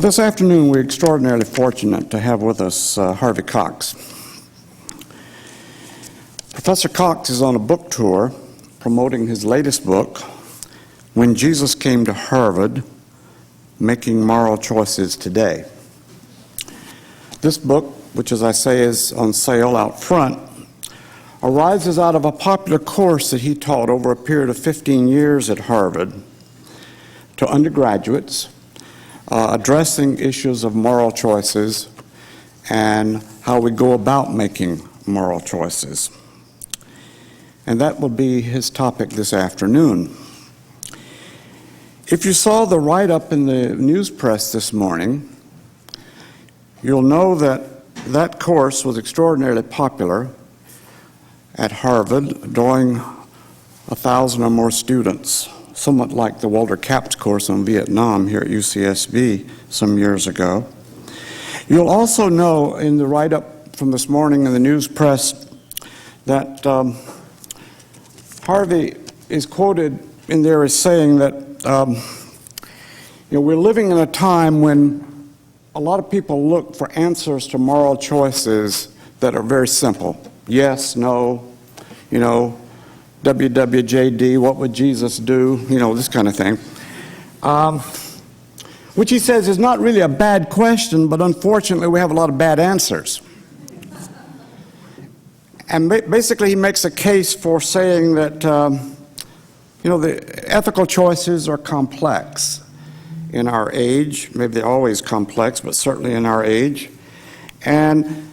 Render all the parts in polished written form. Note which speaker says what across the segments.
Speaker 1: This afternoon we're extraordinarily fortunate to have with us Harvey Cox. Professor Cox is on a book tour promoting his latest book, When Jesus Came to Harvard, Making Moral Choices Today. This book, which as I say is on sale out front, arises out of a popular course that he taught over a period of 15 years at Harvard to undergraduates, addressing issues of moral choices and how we go about making moral choices. And that will be his topic this afternoon. If you saw the write-up in the news press this morning, you'll know that that course was extraordinarily popular at Harvard, drawing 1,000 or more students, somewhat like the Walter Capps course on Vietnam here at UCSB some years ago. You'll also know in the write-up from this morning in the news press that Harvey is quoted in there as saying that we're living in a time when a lot of people look for answers to moral choices that are very simple. Yes, no, WWJD, what would Jesus do? This kind of thing. Which he says is not really a bad question, but unfortunately we have a lot of bad answers. And basically he makes a case for saying that, the ethical choices are complex in our age. Maybe they're always complex, but certainly in our age. And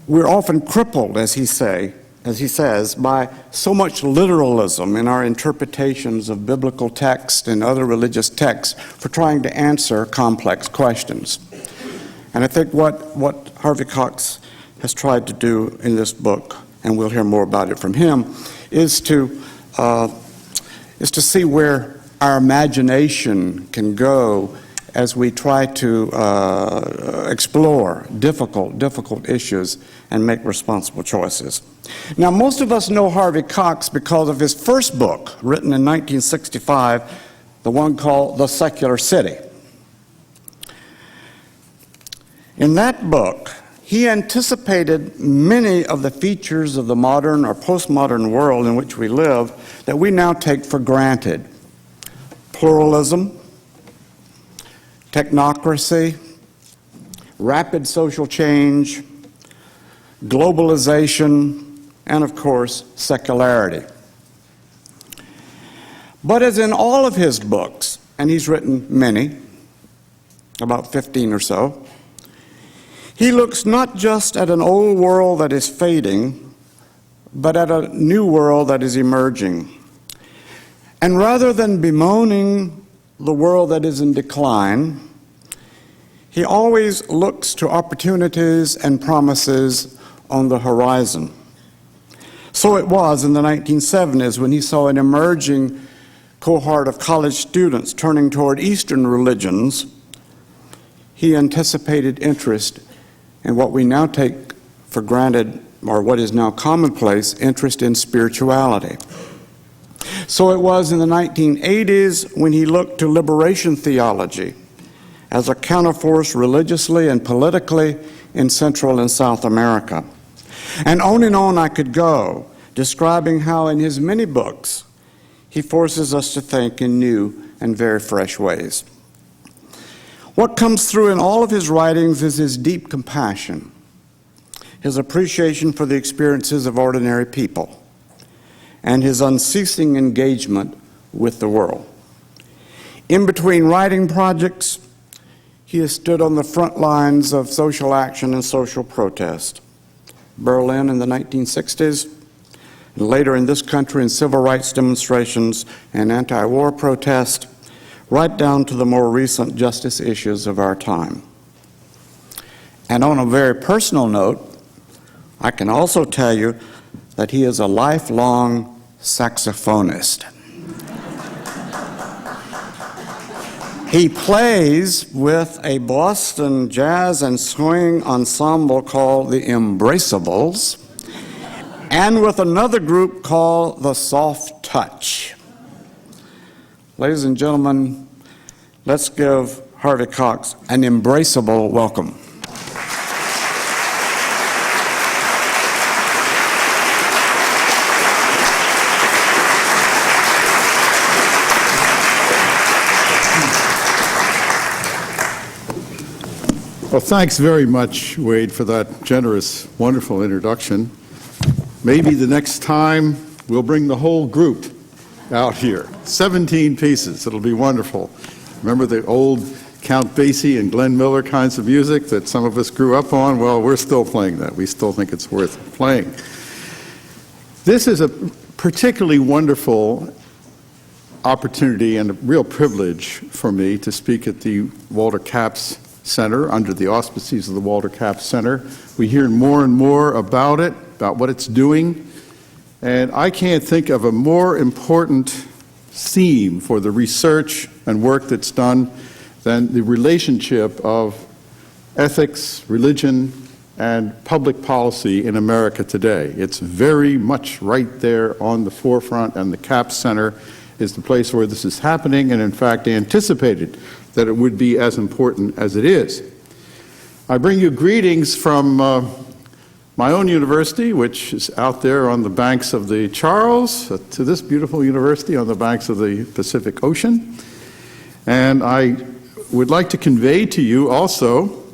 Speaker 1: we're often crippled, as he says, by so much literalism in our interpretations of biblical text and other religious texts for trying to answer complex questions. And I think what Harvey Cox has tried to do in this book, and we'll hear more about it from him, is to see where our imagination can go as we try to explore difficult issues and make responsible choices. Now, most of us know Harvey Cox because of his first book, written in 1965, the one called The Secular City. In that book, he anticipated many of the features of the modern or postmodern world in which we live that we now take for granted. Pluralism, technocracy, rapid social change, globalization, and of course, secularity. But as in all of his books, and he's written many, about 15 or so, he looks not just at an old world that is fading, but at a new world that is emerging. And rather than bemoaning the world that is in decline, he always looks to opportunities and promises on the horizon. So it was in the 1970s when he saw an emerging cohort of college students turning toward Eastern religions. He anticipated interest in what we now take for granted, or what is now commonplace, interest in spirituality. So it was in the 1980s when he looked to liberation theology as a counterforce religiously and politically in Central and South America. And on I could go, describing how in his many books he forces us to think in new and very fresh ways. What comes through in all of his writings is his deep compassion, his appreciation for the experiences of ordinary people, and his unceasing engagement with the world. In between writing projects, he has stood on the front lines of social action and social protest. Berlin in the 1960s, and later in this country in civil rights demonstrations and anti-war protest, right down to the more recent justice issues of our time. And on a very personal note, I can also tell you that he is a lifelong saxophonist. He plays with a Boston jazz and swing ensemble called the Embraceables, and with another group called the Soft Touch. Ladies and gentlemen, let's give Harvey Cox an embraceable welcome.
Speaker 2: Well, thanks very much, Wade, for that generous, wonderful introduction. Maybe the next time we'll bring the whole group out here. 17 pieces. It'll be wonderful. Remember the old Count Basie and Glenn Miller kinds of music that some of us grew up on? Well, we're still playing that. We still think it's worth playing. This is a particularly wonderful opportunity and a real privilege for me to speak at the Walter Capps Center, under the auspices of the Walter Capps Center. We hear more and more about it, about what it's doing, and I can't think of a more important theme for the research and work that's done than the relationship of ethics, religion, and public policy in America today. It's very much right there on the forefront, and the Capps Center is the place where this is happening, and in fact anticipated that it would be as important as it is. I bring you greetings from my own university, which is out there on the banks of the Charles, to this beautiful university on the banks of the Pacific Ocean. And I would like to convey to you also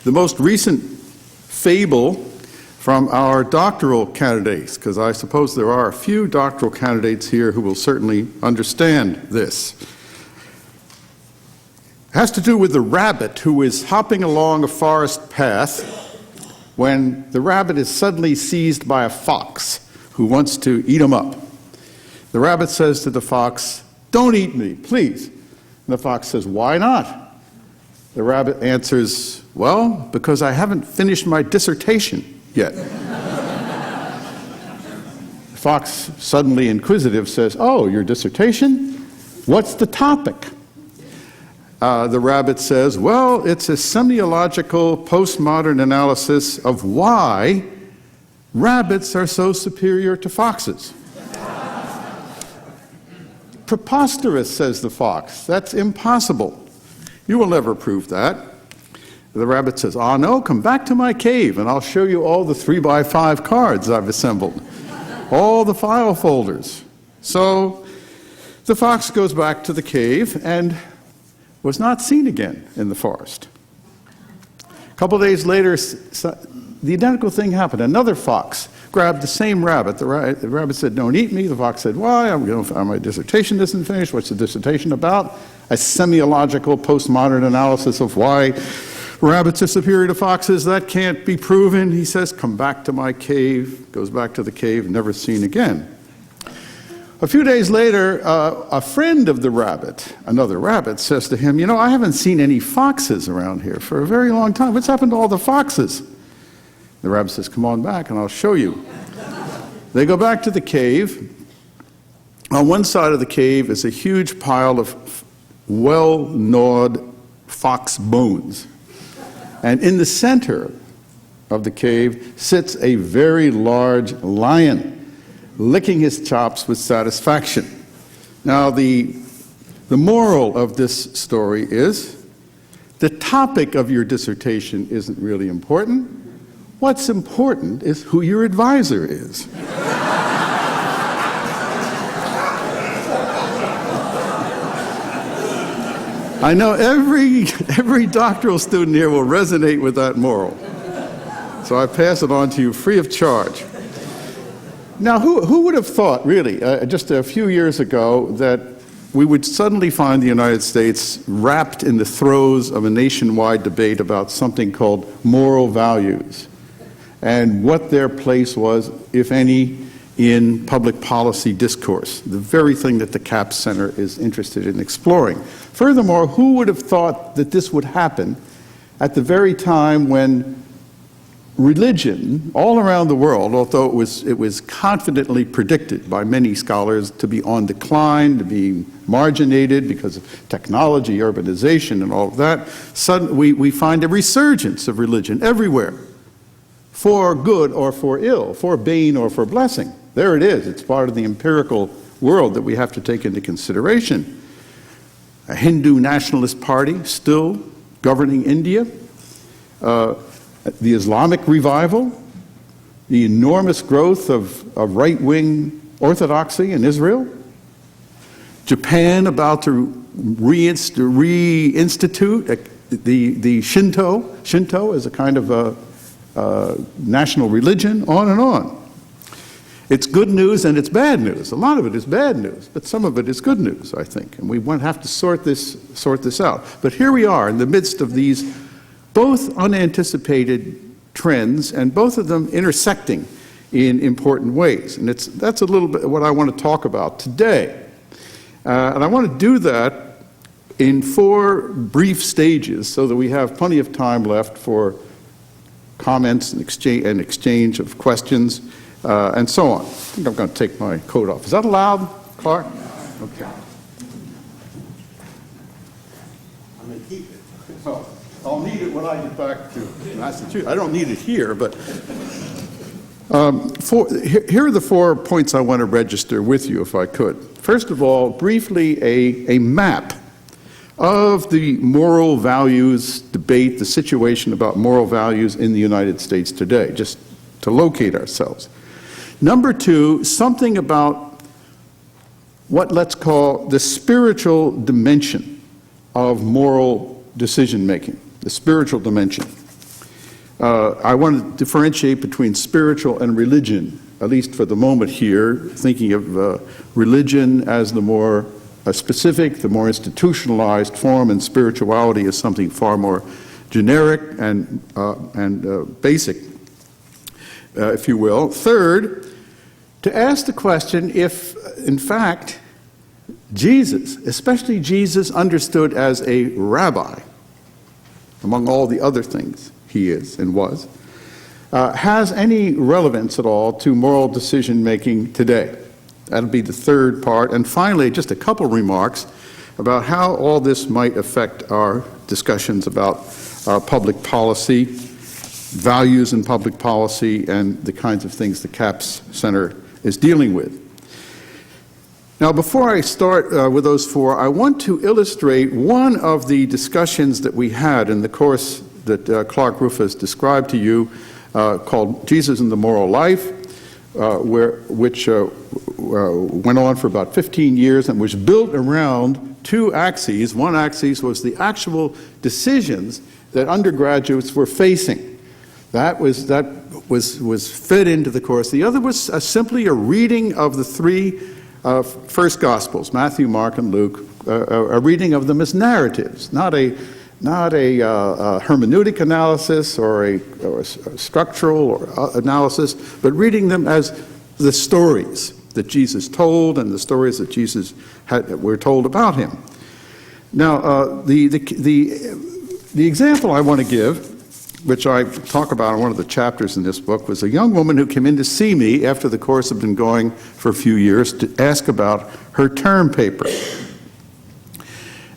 Speaker 2: the most recent fable from our doctoral candidates, because I suppose there are a few doctoral candidates here who will certainly understand this. It has to do with the rabbit who is hopping along a forest path when the rabbit is suddenly seized by a fox who wants to eat him up. The rabbit says to the fox, "Don't eat me, please." And the fox says, "Why not?" The rabbit answers, "Well, because I haven't finished my dissertation yet." The fox, suddenly inquisitive, says, "Oh, your dissertation? What's the topic?" The rabbit says, "Well, it's a semiological postmodern analysis of why rabbits are so superior to foxes." "Preposterous," says the fox. "That's impossible. You will never prove that." The rabbit says, "Ah, no, come back to my cave and I'll show you all the 3x5 cards I've assembled, all the file folders." So the fox goes back to the cave and was not seen again in the forest. A couple days later, the identical thing happened. Another fox grabbed the same rabbit. The rabbit said, "Don't eat me." The fox said, "Why? My dissertation isn't finished." "What's the dissertation about?" "A semiological postmodern analysis of why rabbits are superior to foxes. That can't be proven." He says, "Come back to my cave." Goes back to the cave, never seen again. A few days later, a friend of the rabbit, another rabbit, says to him, "I haven't seen any foxes around here for a very long time. What's happened to all the foxes?" The rabbit says, "Come on back and I'll show you." They go back to the cave. On one side of the cave is a huge pile of well-gnawed fox bones. And in the center of the cave sits a very large lion, licking his chops with satisfaction. Now, the moral of this story is the topic of your dissertation isn't really important. What's important is who your advisor is. I know every doctoral student here will resonate with that moral. So I pass it on to you free of charge. Now, who would have thought, really, just a few years ago, that we would suddenly find the United States wrapped in the throes of a nationwide debate about something called moral values and what their place was, if any, in public policy discourse, the very thing that the Capps Center is interested in exploring. Furthermore, who would have thought that this would happen at the very time when religion all around the world, although it was confidently predicted by many scholars to be on decline, to be marginated because of technology, urbanization, and all of that, suddenly we find a resurgence of religion everywhere, for good or for ill, for bane or for blessing. There it is. It's part of the empirical world that we have to take into consideration. a Hindu nationalist party still governing India, the Islamic revival, the enormous growth of right-wing orthodoxy in Israel, Japan about to reinstitute the Shinto as a kind of a national religion, on and on. It's good news and it's bad news. A lot of it is bad news, but some of it is good news, I think, and we won't have to sort this out. But here we are in the midst of these both unanticipated trends, and both of them intersecting in important ways. And that's a little bit what I want to talk about today. And I want to do that in 4 brief stages so that we have plenty of time left for comments and exchange of questions and so on. I think I'm going to take my coat off. Is that allowed, Clark? Okay. I'm going to keep it. Oh, I'll need it when I get back to Massachusetts. I don't need it here, but here are the 4 points I want to register with you, if I could. First of all, briefly, a map of the moral values debate, the situation about moral values in the United States today, just to locate ourselves. Number 2, something about what let's call the spiritual dimension of moral decision-making, the spiritual dimension. I want to differentiate between spiritual and religion, at least for the moment here, thinking of religion as the more specific, the more institutionalized form, and spirituality as something far more generic and basic, if you will. Third, to ask the question if, in fact, Jesus, especially Jesus understood as a rabbi, among all the other things he is and was, has any relevance at all to moral decision-making today. That'll be the third part. And finally, just a couple remarks about how all this might affect our discussions about public policy, values in public policy, and the kinds of things the CAPS Center is dealing with. Now, before I start with those 4, I want to illustrate one of the discussions that we had in the course that Clark Rufus described to you, called Jesus and the Moral Life, which went on for about 15 years and was built around 2 axes. One axis was the actual decisions that undergraduates were facing. That was fed into the course. The other was simply a reading of the 3 first Gospels, Matthew, Mark, and Luke, a reading of them as narratives, not a hermeneutic analysis or a structural analysis, but reading them as the stories that Jesus told and the stories that Jesus were told about him. Now, the example I want to give, which I talk about in one of the chapters in this book, was a young woman who came in to see me after the course had been going for a few years to ask about her term paper.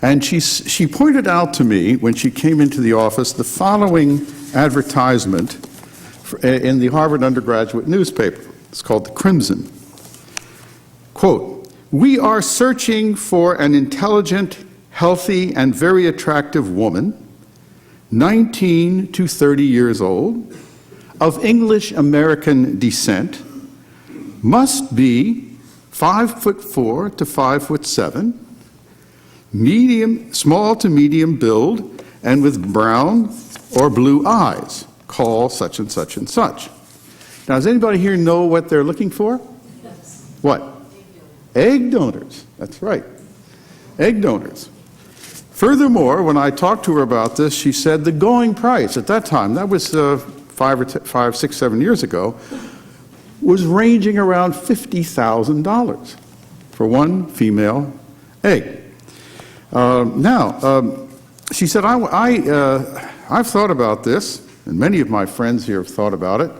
Speaker 2: And she pointed out to me, when she came into the office, the following advertisement in the Harvard undergraduate newspaper. It's called The Crimson. Quote, "We are searching for an intelligent, healthy, and very attractive woman, 19 to 30 years old, of English-American descent, must be 5'4" to 5'7", small to medium build, and with brown or blue eyes. Call such and such and such." Now, does anybody here know what they're looking for? Yes. What? Egg donors. That's right. Egg donors. Furthermore, when I talked to her about this, she said the going price at that time, that was 5, 6, 7 years ago, was ranging around $50,000 for one female egg. She said, I've thought about this, and many of my friends here have thought about it,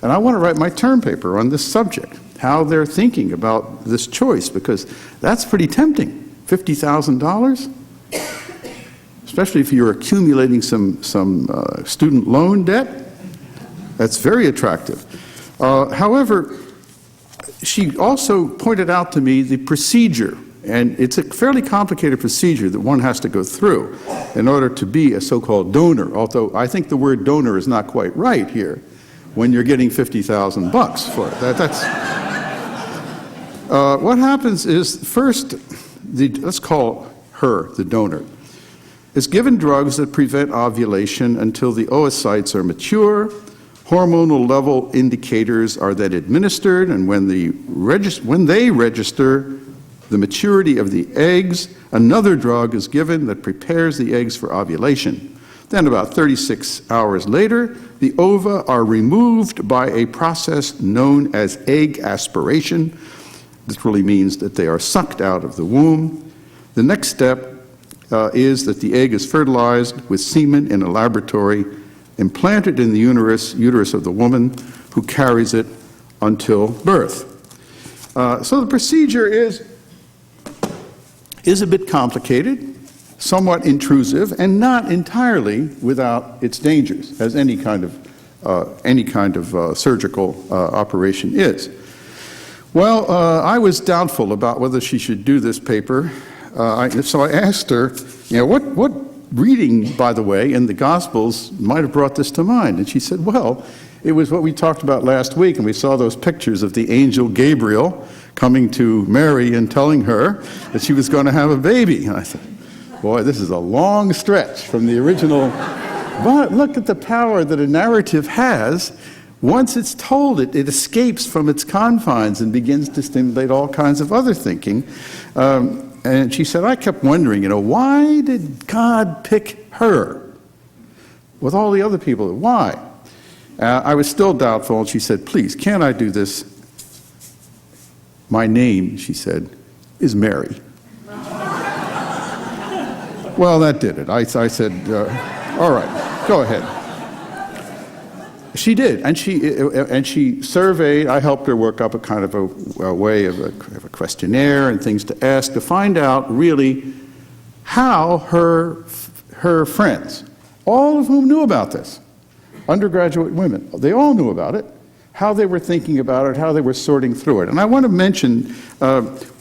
Speaker 2: and I want to write my term paper on this subject, how they're thinking about this choice, because that's pretty tempting. $50,000, especially if you're accumulating some student loan debt. That's very attractive. However, she also pointed out to me the procedure And it's a fairly complicated procedure that one has to go through in order to be a so-called donor, although I think the word donor is not quite right here when you're getting $50,000 for it. What happens is, first, let's call her the donor, is given drugs that prevent ovulation until the oocytes are mature. Hormonal level indicators are then administered, and when they register the maturity of the eggs, another drug is given that prepares the eggs for ovulation. Then about 36 hours later, the ova are removed by a process known as egg aspiration. This really means that they are sucked out of the womb. The next step is that the egg is fertilized with semen in a laboratory, implanted in the uterus of the woman, who carries it until birth. So the procedure is a bit complicated, somewhat intrusive, and not entirely without its dangers, as any kind of surgical operation is. Well, I was doubtful about whether she should do this paper, so I asked her, what reading, by the way, in the Gospels might have brought this to mind? And she said, well, it was what we talked about last week, and we saw those pictures of the angel Gabriel coming to Mary and telling her that she was going to have a baby. And I said, boy, this is a long stretch from the original. But look at the power that a narrative has. Once it's told, it escapes from its confines and begins to stimulate all kinds of other thinking. And she said, I kept wondering, why did God pick her with all the other people? Why? I was still doubtful, and she said, please, can't I do this? My name, she said, is Mary. Well, that did it. I said, all right, go ahead. She did, and she surveyed. I helped her work up a kind of a way of a questionnaire and things to ask to find out really how her friends, all of whom knew about this, undergraduate women, they all knew about it, how they were thinking about it, how they were sorting through it. And I want to mention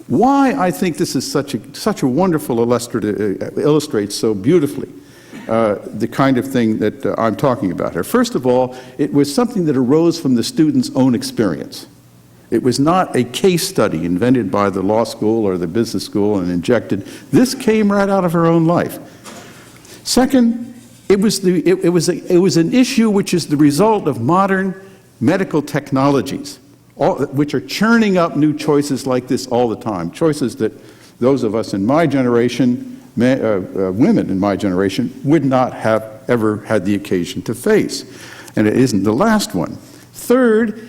Speaker 2: why I think this is such a wonderful illustrative, illustrates so beautifully the kind of thing that I'm talking about here. First of all, it was something that arose from the student's own experience. It was not a case study invented by the law school or the business school and injected. This came right out of her own life. Second, it was an issue which is the result of modern medical technologies, which are churning up new choices like this all the time, choices that those of us in my generation, women in my generation, would not have ever had the occasion to face. And it isn't the last one. Third,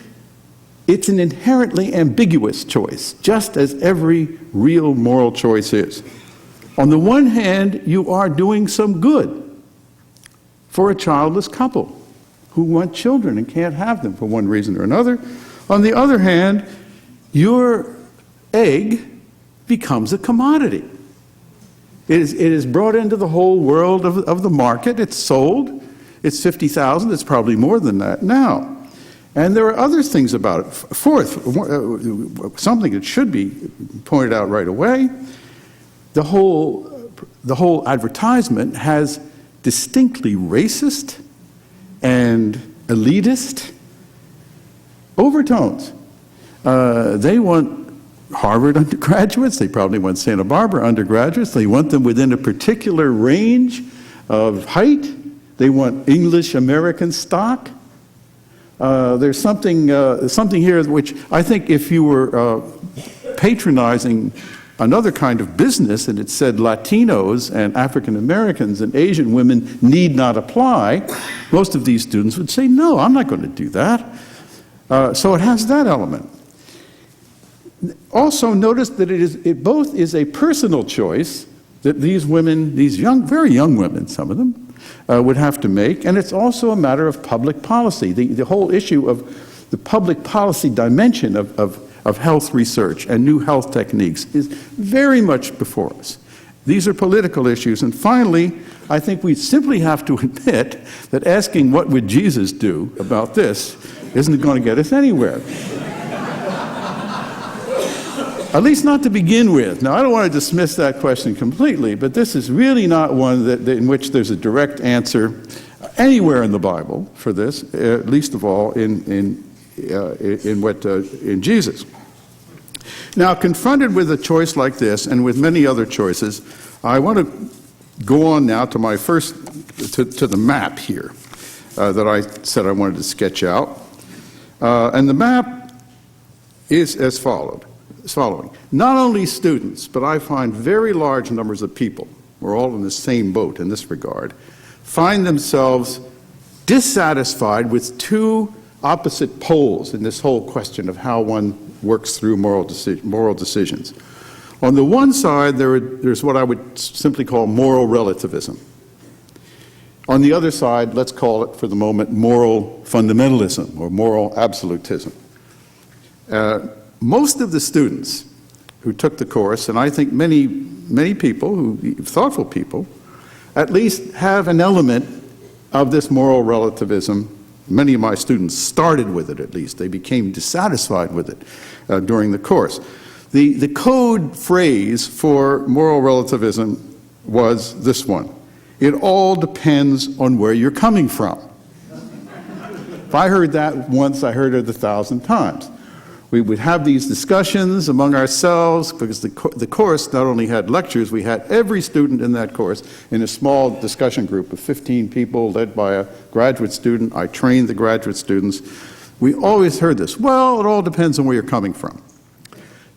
Speaker 2: it's an inherently ambiguous choice, just as every real moral choice is. On the one hand, you are doing some good for a childless couple who want children and can't have them for one reason or another. On the other hand, your egg becomes a commodity. It is brought into the whole world of the market. It's sold. It's $50,000. It's probably more than that now. And there are other things about it. Fourth, something that should be pointed out right away, the whole advertisement has distinctly racist and elitist overtones. They want Harvard undergraduates, they probably want Santa Barbara undergraduates, they want them within a particular range of height, they want English American stock. There's something here which I think if you were patronizing another kind of business and it said Latinos and African Americans and Asian women need not apply, most of these students would say, no, I'm not going to do that. So it has that element. Also notice that it both is a personal choice that these women, these very young women, some of them, would have to make, and it's also a matter of public policy. The whole issue of the public policy dimension of health research and new health techniques is very much before us. These are political issues. And finally, I think we simply have to admit that asking what would Jesus do about this isn't going to get us anywhere. At least not to begin with. Now, I don't want to dismiss that question completely, but this is really not one in which there's a direct answer anywhere in the Bible for this, least of all in Jesus. Now, confronted with a choice like this, and with many other choices, I want to go on now to my first, to the map here that I said I wanted to sketch out. And the map is as following. Not only students, but I find very large numbers of people, we're all in the same boat in this regard, find themselves dissatisfied with two opposite poles in this whole question of how one works through moral decisions. On the one side, there's what I would simply call moral relativism. On the other side, let's call it for the moment moral fundamentalism or moral absolutism. Most of the students who took the course, and I think many people, thoughtful people, at least have an element of this moral relativism. Many of my students started with it, at least. They became dissatisfied with it during the course. The code phrase for moral relativism was this one: it all depends on where you're coming from. If I heard that once, I heard it 1,000 times. We would have these discussions among ourselves because the course not only had lectures, we had every student in that course in a small discussion group of 15 people led by a graduate student. I trained the graduate students. We always heard this: well, it all depends on where you're coming from.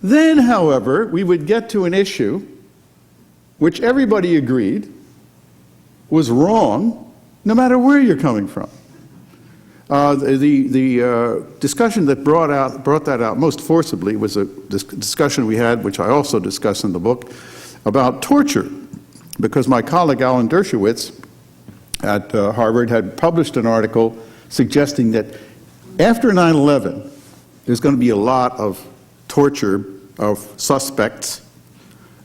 Speaker 2: Then, however, we would get to an issue which everybody agreed was wrong no matter where you're coming from. The discussion that brought that out most forcibly was a discussion we had, which I also discuss in the book, about torture, because my colleague Alan Dershowitz at Harvard had published an article suggesting that after 9/11, there's going to be a lot of torture of suspects,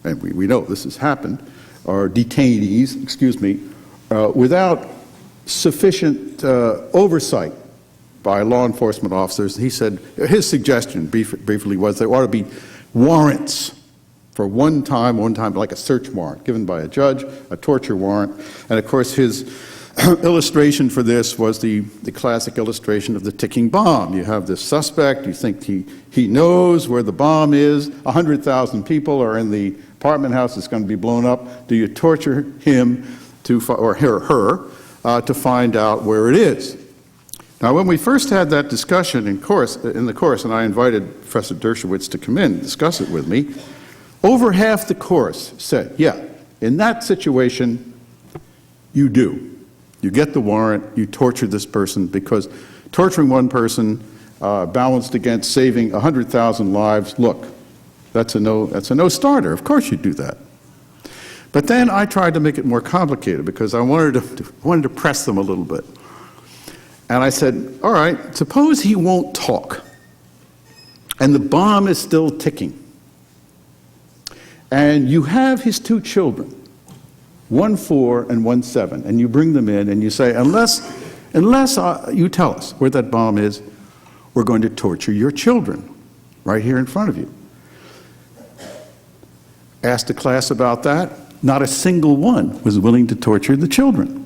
Speaker 2: and we know this has happened, or detainees, without sufficient oversight by law enforcement officers. He said, his suggestion briefly was there ought to be warrants for one time, like a search warrant given by a judge, a torture warrant. And of course his illustration for this was the classic illustration of the ticking bomb. You have this suspect, you think he knows where the bomb is, 100,000 people are in the apartment house that's going to be blown up. Do you torture him or her to find out where it is? Now, when we first had that discussion in the course, and I invited Professor Dershowitz to come in and discuss it with me, over half the course said, yeah, in that situation, you do. You get the warrant, you torture this person, because torturing one person balanced against saving 100,000 lives, look, that's a no-starter. Of course you do that. But then I tried to make it more complicated because I wanted to press them a little bit. And I said, all right, suppose he won't talk, and the bomb is still ticking. And you have his two children, 1 4 and 1 7, and you bring them in and you say, unless you tell us where that bomb is, we're going to torture your children right here in front of you. Asked the class about that. Not a single one was willing to torture the children.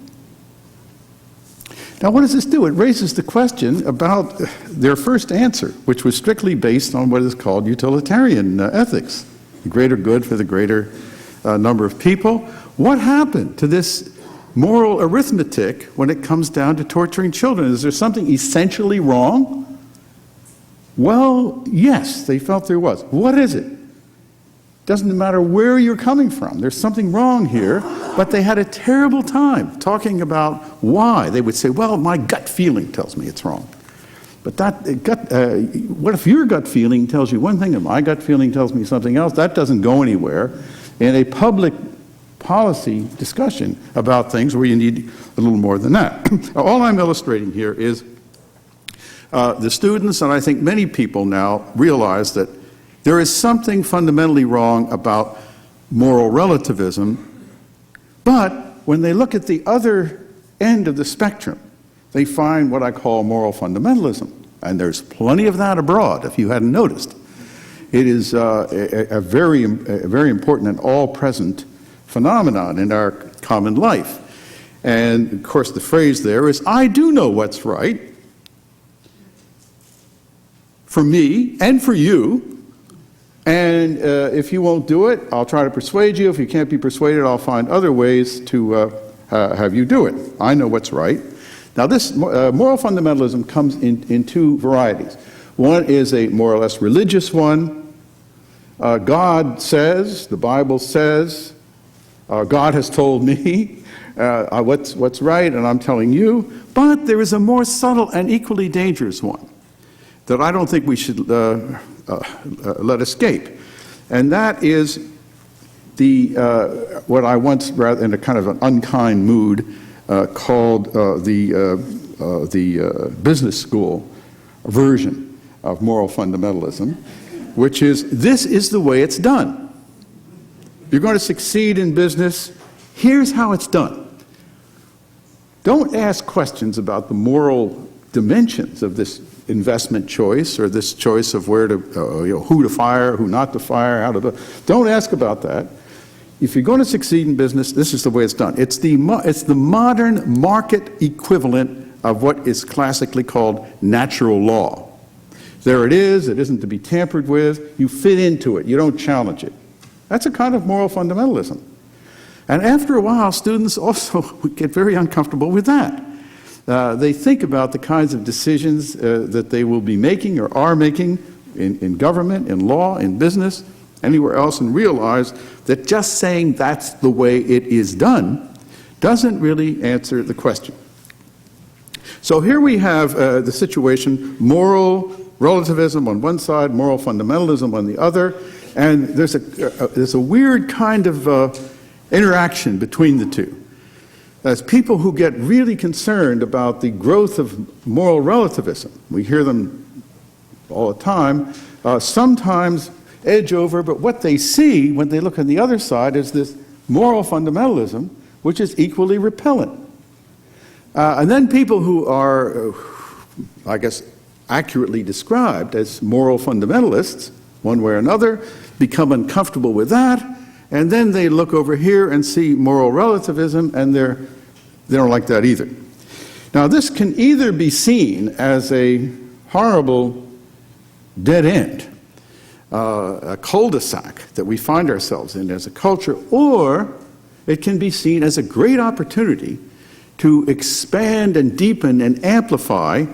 Speaker 2: Now, what does this do? It raises the question about their first answer, which was strictly based on what is called utilitarian ethics, the greater good for the greater number of people. What happened to this moral arithmetic when it comes down to torturing children? Is there something essentially wrong? Well, yes, they felt there was. What is it? Doesn't matter where you're coming from. There's something wrong here, but they had a terrible time talking about why. They would say, well, my gut feeling tells me it's wrong. But what if your gut feeling tells you one thing and my gut feeling tells me something else? That doesn't go anywhere in a public policy discussion about things where you need a little more than that. All I'm illustrating here is the students, and I think many people now, realize that there is something fundamentally wrong about moral relativism, but when they look at the other end of the spectrum, they find what I call moral fundamentalism. And there's plenty of that abroad, if you hadn't noticed. It is a very important and all-present phenomenon in our common life. And, of course, the phrase there is, I do know what's right for me and for you, and if you won't do it, I'll try to persuade you. If you can't be persuaded, I'll find other ways to have you do it. I know what's right. Now, this moral fundamentalism comes in two varieties. One is a more or less religious one. God says, the Bible says, God has told me what's right, and I'm telling you. But there is a more subtle and equally dangerous one that I don't think we should let escape. And that is what I once, rather in a kind of an unkind mood, called the business school version of moral fundamentalism, which is, this is the way it's done. You're going to succeed in business, here's how it's done. Don't ask questions about the moral dimensions of this investment choice or this choice of where to, who to fire, who not to fire, how to do. Don't ask about that. If you're going to succeed in business, this is the way it's done. It's the modern market equivalent of what is classically called natural law. There it is isn't to be tampered with, you fit into it, you don't challenge it. That's a kind of moral fundamentalism. And after a while, students also get very uncomfortable with that. They think about the kinds of decisions that they will be making or are making in government, in law, in business, anywhere else, and realize that just saying that's the way it is done doesn't really answer the question. So here we have the situation, moral relativism on one side, moral fundamentalism on the other, and there's a weird kind of interaction between the two. As people who get really concerned about the growth of moral relativism, we hear them all the time, sometimes edge over, but what they see when they look on the other side is this moral fundamentalism, which is equally repellent. And then people who are, I guess, accurately described as moral fundamentalists, one way or another, become uncomfortable with that, and then they look over here and see moral relativism, and they don't like that either. Now, this can either be seen as a horrible dead end, a cul-de-sac that we find ourselves in as a culture, or it can be seen as a great opportunity to expand and deepen and amplify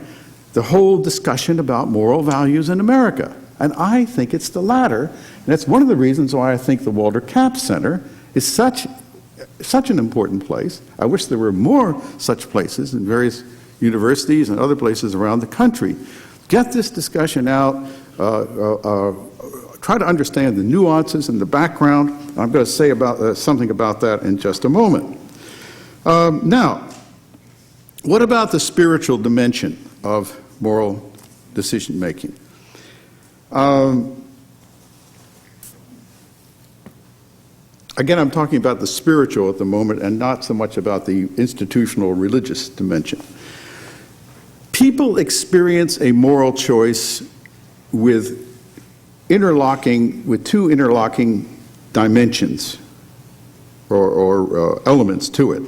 Speaker 2: the whole discussion about moral values in America. And I think it's the latter, and that's one of the reasons why I think the Walter Capps Center is such an important place. I wish there were more such places in various universities and other places around the country. Get this discussion out, try to understand the nuances and the background. I'm going to say about something about that in just a moment. Now, what about the spiritual dimension of moral decision-making? Again, I'm talking about the spiritual at the moment and not so much about the institutional religious dimension. People experience a moral choice with two interlocking dimensions or elements to it.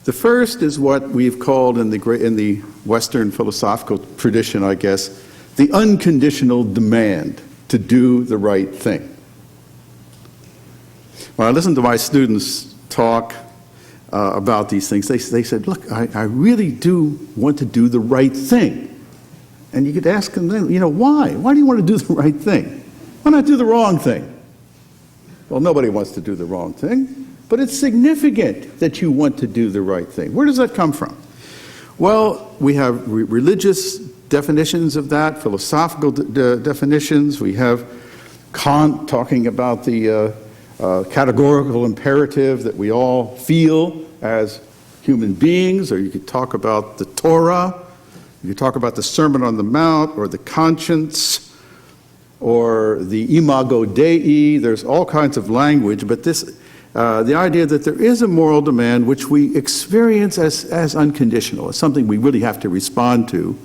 Speaker 2: The first is what we've called in the Western philosophical tradition, I guess, the unconditional demand to do the right thing. When I listen to my students talk about these things, they said, look, I really do want to do the right thing. And you could ask them then, why? Why do you want to do the right thing? Why not do the wrong thing? Well, nobody wants to do the wrong thing, but it's significant that you want to do the right thing. Where does that come from? Well, we have religious definitions of that, philosophical definitions. We have Kant talking about the categorical imperative that we all feel as human beings, or you could talk about the Torah, you could talk about the Sermon on the Mount, or the conscience, or the imago Dei. There's all kinds of language, but the idea that there is a moral demand which we experience as unconditional, as something we really have to respond to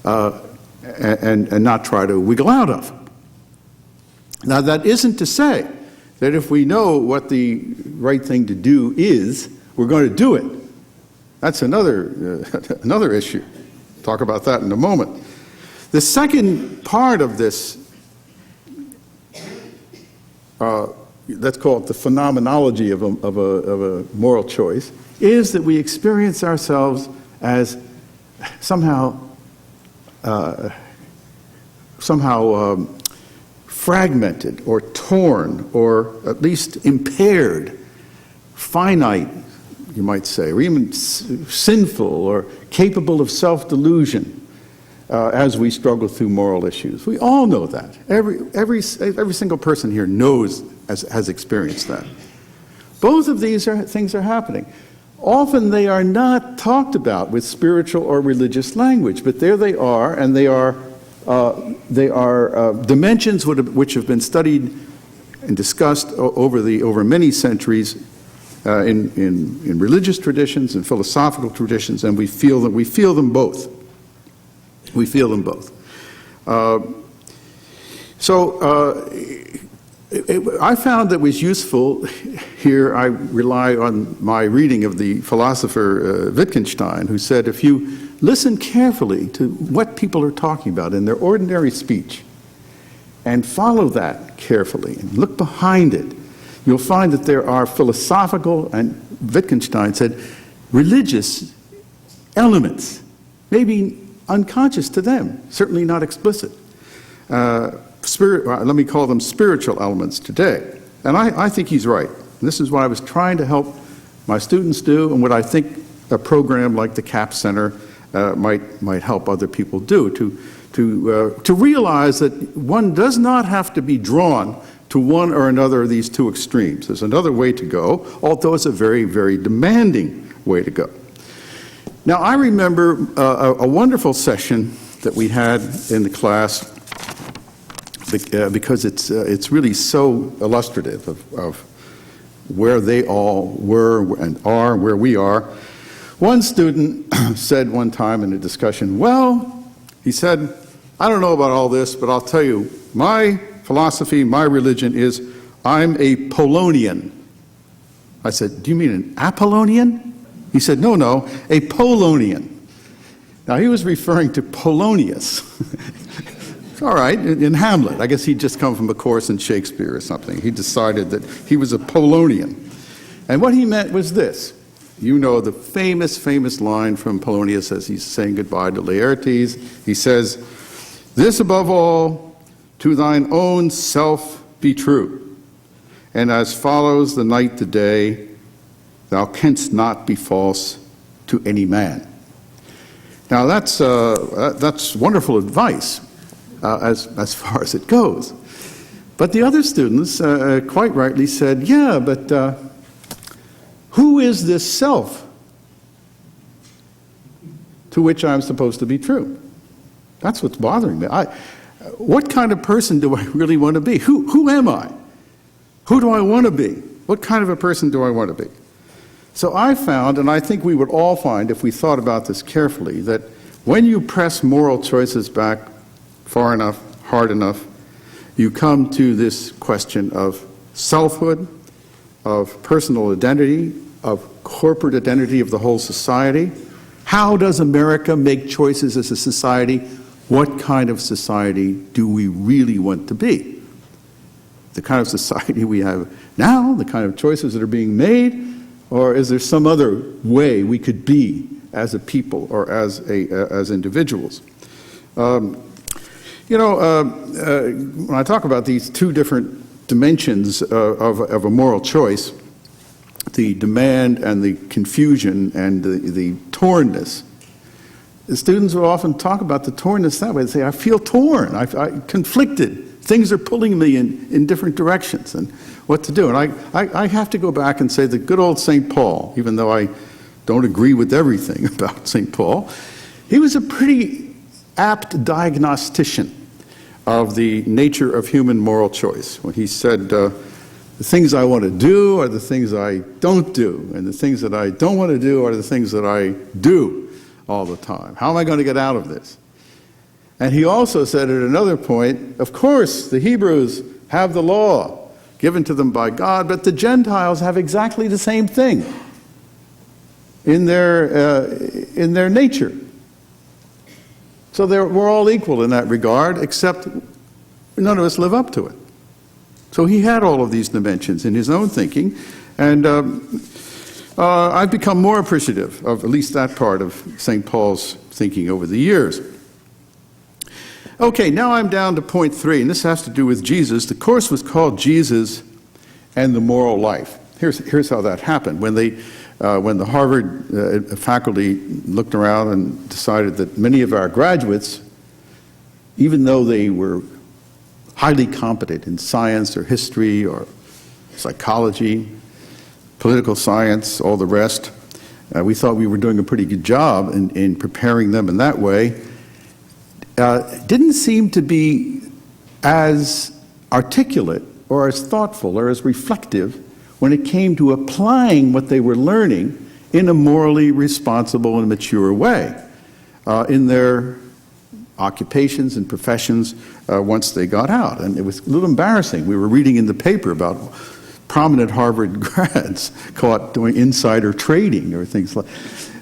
Speaker 2: and not try to wiggle out of. Now, that isn't to say that if we know what the right thing to do is, we're going to do it. That's another issue. Talk about that in a moment. The second part of this, let's call it the phenomenology of a moral choice, is that we experience ourselves as somehow fragmented or torn or at least impaired, finite, you might say, or even sinful or capable of self-delusion as we struggle through moral issues. We all know that. Every single person here knows, has experienced that. Both of these things are happening. Often they are not talked about with spiritual or religious language, but there they are, and they are dimensions which have been studied and discussed over many centuries in religious traditions and philosophical traditions, and we feel them both. We feel them both. I found that was useful. Here I rely on my reading of the philosopher Wittgenstein, who said if you listen carefully to what people are talking about in their ordinary speech and follow that carefully and look behind it, you'll find that there are philosophical, and Wittgenstein said, religious elements, maybe unconscious to them, certainly not explicit. Let me call them spiritual elements today. And I think he's right. And this is what I was trying to help my students do, and what I think a program like the CAP Center might help other people do, to realize that one does not have to be drawn to one or another of these two extremes. There's another way to go, although it's a very, very demanding way to go. Now, I remember a wonderful session that we had in the class, because it's really so illustrative of where they all were and are, where we are. One student said one time in a discussion, well, he said, I don't know about all this, but I'll tell you, my philosophy, my religion is I'm a Polonian. I said, do you mean an Apollonian? He said, no, a Polonian. Now, he was referring to Polonius. All right, in Hamlet. I guess he'd just come from a course in Shakespeare or something. He decided that he was a Polonian. And what he meant was this. You know the famous line from Polonius as he's saying goodbye to Laertes. He says, this above all, to thine own self be true. And as follows the night the day, thou canst not be false to any man. Now that's wonderful advice as far as it goes. But the other students quite rightly said, yeah, but who is this self to which I'm supposed to be true? That's what's bothering me. What kind of person do I really want to be? Who am I? Who do I want to be? What kind of a person do I want to be? So I found, and I think we would all find if we thought about this carefully, that when you press moral choices back far enough, hard enough, you come to this question of selfhood, of personal identity, of corporate identity of the whole society. How does America make choices as a society? What kind of society do we really want to be? The kind of society we have now, the kind of choices that are being made, or is there some other way we could be as a people or as individuals? When I talk about these two different dimensions of a moral choice, the demand and the confusion and the tornness, the students will often talk about the tornness that way. They say, I feel torn, I'm conflicted. Things are pulling me in different directions, and what to do. And I have to go back and say that good old St. Paul, even though I don't agree with everything about St. Paul, he was a pretty apt diagnostician of the nature of human moral choice. When he said, the things I want to do are the things I don't do, and the things that I don't want to do are the things that I do all the time. How am I going to get out of this? And he also said at another point, of course, the Hebrews have the law given to them by God, but the Gentiles have exactly the same thing in their nature. So we're all equal in that regard, except none of us live up to it. So he had all of these dimensions in his own thinking, and I've become more appreciative of at least that part of St. Paul's thinking over the years. Okay, now I'm down to point 3, and this has to do with Jesus. The course was called Jesus and the Moral Life. Here's how that happened. When the Harvard faculty looked around and decided that many of our graduates, even though they were highly competent in science or history or psychology, political science, all the rest, we thought we were doing a pretty good job in preparing them in that way, didn't seem to be as articulate or as thoughtful or as reflective when it came to applying what they were learning in a morally responsible and mature way in their occupations and professions once they got out. And it was a little embarrassing. We were reading in the paper about prominent Harvard grads caught doing insider trading or things like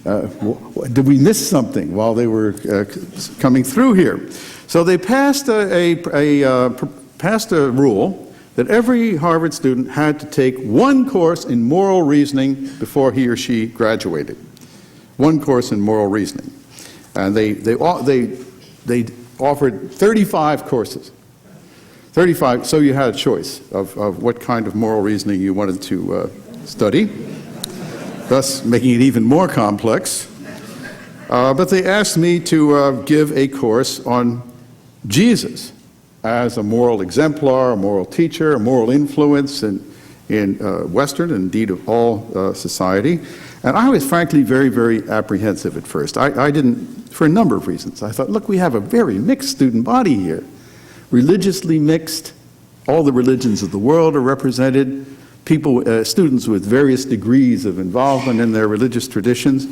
Speaker 2: did we miss something while they were coming through here? So they passed passed a rule that every Harvard student had to take one course in moral reasoning before he or she graduated. One course in moral reasoning. And they offered 35 courses. 35, so you had a choice of what kind of moral reasoning you wanted to study, thus making it even more complex. But they asked me to give a course on Jesus as a moral exemplar, a moral teacher, a moral influence in Western, and indeed of all society. And I was frankly very, very apprehensive at first. I didn't, for a number of reasons. I thought, look, we have a very mixed student body here. Religiously mixed, all the religions of the world are represented, students with various degrees of involvement in their religious traditions.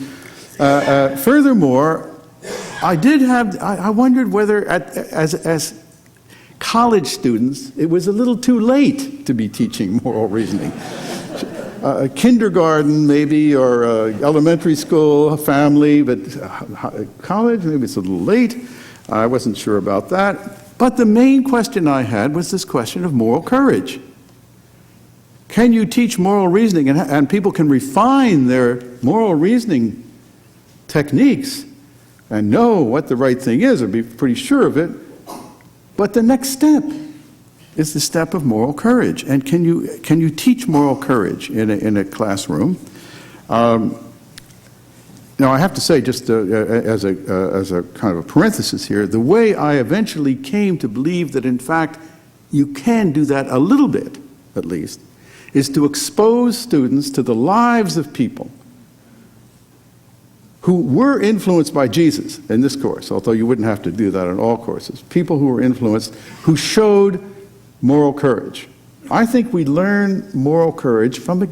Speaker 2: Furthermore, I wondered whether as college students, it was a little too late to be teaching moral reasoning. Kindergarten, maybe, or elementary school, family, but college, maybe it's a little late. I wasn't sure about that. But the main question I had was this question of moral courage. Can you teach moral reasoning, and people can refine their moral reasoning techniques and know what the right thing is, or be pretty sure of it, but the next step is the step of moral courage. And can you teach moral courage in a classroom? Now, I have to say, just as a kind of a parenthesis here, the way I eventually came to believe that, in fact, you can do that a little bit, at least, is to expose students to the lives of people who were influenced by Jesus in this course, although you wouldn't have to do that in all courses. People who were influenced, who showed moral courage. I think we learn moral courage from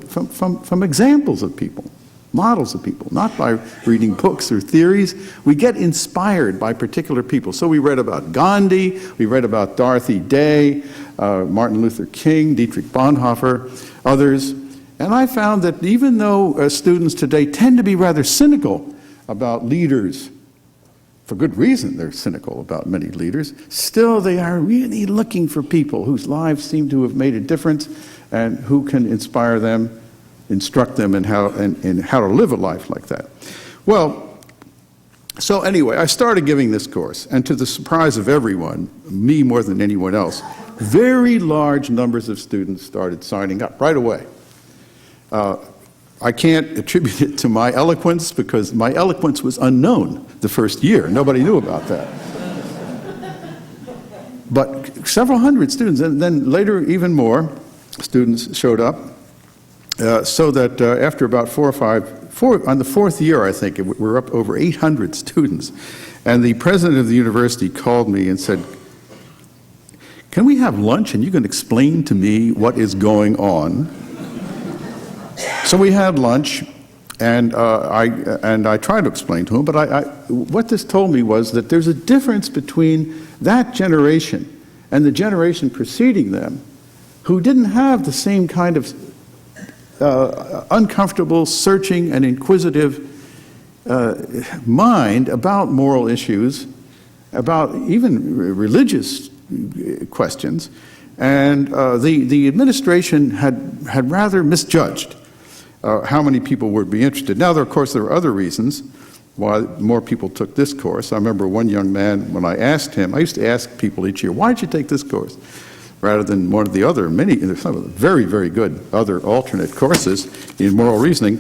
Speaker 2: examples of people. Models of people, not by reading books or theories. We get inspired by particular people. So we read about Gandhi, we read about Dorothy Day, Martin Luther King, Dietrich Bonhoeffer, others. And I found that even though students today tend to be rather cynical about leaders, for good reason they're cynical about many leaders, still they are really looking for people whose lives seem to have made a difference and who can inspire them, instruct them in how to live a life like that. Well, so anyway, I started giving this course, and to the surprise of everyone, me more than anyone else, very large numbers of students started signing up right away. I can't attribute it to my eloquence, because my eloquence was unknown the first year. Nobody knew about that. But several hundred students, and then later even more students showed up. So that after about on the fourth year, I think, we're up over 800 students. And the president of the university called me and said, "Can we have lunch and you can explain to me what is going on?" So we had lunch, and I tried to explain to him, but what this told me was that there's a difference between that generation and the generation preceding them who didn't have the same kind of uncomfortable, searching, and inquisitive mind about moral issues, about even religious questions, and the administration had rather misjudged how many people would be interested. Now, of course, there are other reasons why more people took this course. I remember one young man, when I asked him, I used to ask people each year, why did you take this course? Rather than one of the other, there's some very, very good other alternate courses in moral reasoning.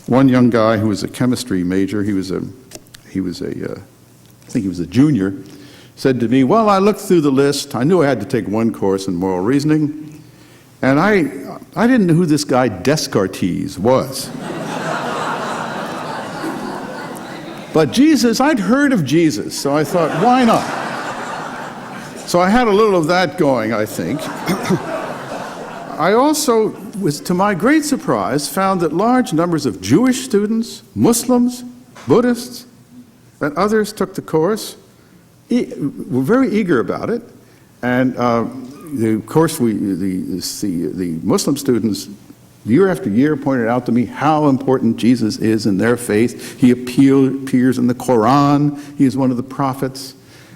Speaker 2: One young guy who was a chemistry major, I think he was a junior, said to me, well, I looked through the list. I knew I had to take one course in moral reasoning, and I didn't know who this guy Descartes was. But Jesus, I'd heard of Jesus, so I thought, why not? So I had a little of that going, I think. I also, to my great surprise, found that large numbers of Jewish students, Muslims, Buddhists, and others took the course, were very eager about it, and of course the Muslim students year after year pointed out to me how important Jesus is in their faith. He appears in the Quran. He is one of the prophets.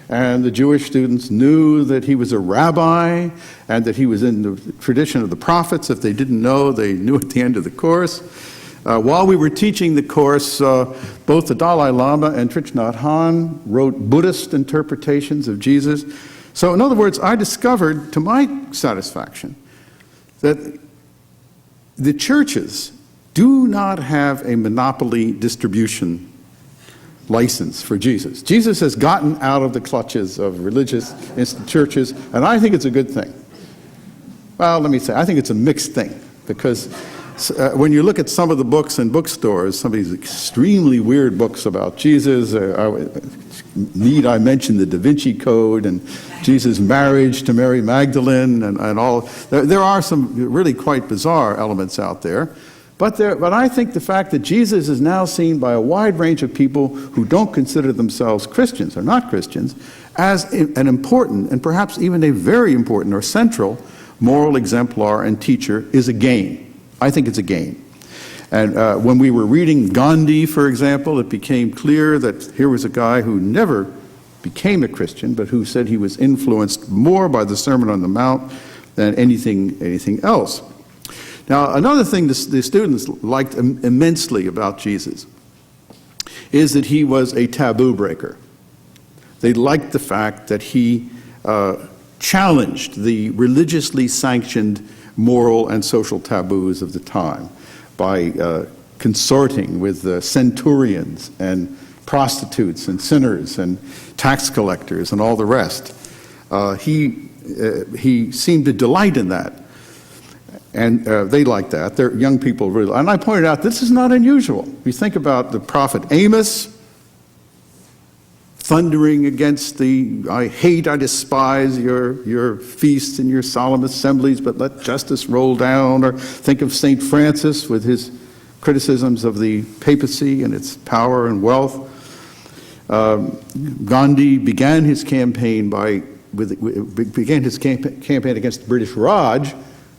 Speaker 2: And the Jewish students knew that he was a rabbi and that he was in the tradition of the prophets. If they didn't know, they knew at the end of the course. While we were teaching the course, both the Dalai Lama and Thich Nhat Hanh wrote Buddhist interpretations of Jesus. So in other words, I discovered, to my satisfaction, that the churches do not have a monopoly distribution license for Jesus. Jesus has gotten out of the clutches of religious churches, and I think it's a good thing. Well, let me say, I think it's a mixed thing, because when you look at some of the books in bookstores, some of these extremely weird books about Jesus, need I mention the Da Vinci Code and Jesus' marriage to Mary Magdalene and all. There are some really quite bizarre elements out there. But I think the fact that Jesus is now seen by a wide range of people who don't consider themselves Christians or not Christians as an important and perhaps even a very important or central moral exemplar and teacher is a gain. I think it's a gain. And when we were reading Gandhi, for example, it became clear that here was a guy who never became a Christian, but who said he was influenced more by the Sermon on the Mount than anything else. Now, another thing the students liked immensely about Jesus is that he was a taboo breaker. They liked the fact that he challenged the religiously sanctioned moral and social taboos of the time by consorting with centurions and prostitutes and sinners and tax collectors and all the rest. He seemed to delight in that. And they like that. They're young people really. And I pointed out this is not unusual. You think about the prophet Amos thundering against I despise your feasts and your solemn assemblies, but let justice roll down. Or think of St. Francis with his criticisms of the papacy and its power and wealth. Gandhi began his campaign against the British Raj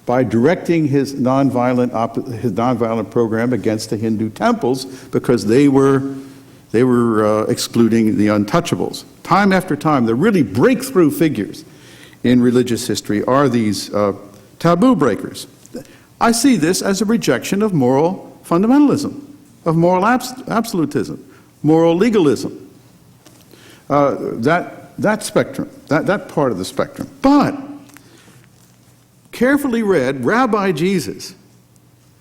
Speaker 2: by directing his nonviolent program against the Hindu temples because they were excluding the untouchables. Time after time, the really breakthrough figures in religious history are these taboo breakers. I see this as a rejection of moral fundamentalism, of moral absolutism, moral legalism. That spectrum, that part of the spectrum. But carefully read, Rabbi Jesus,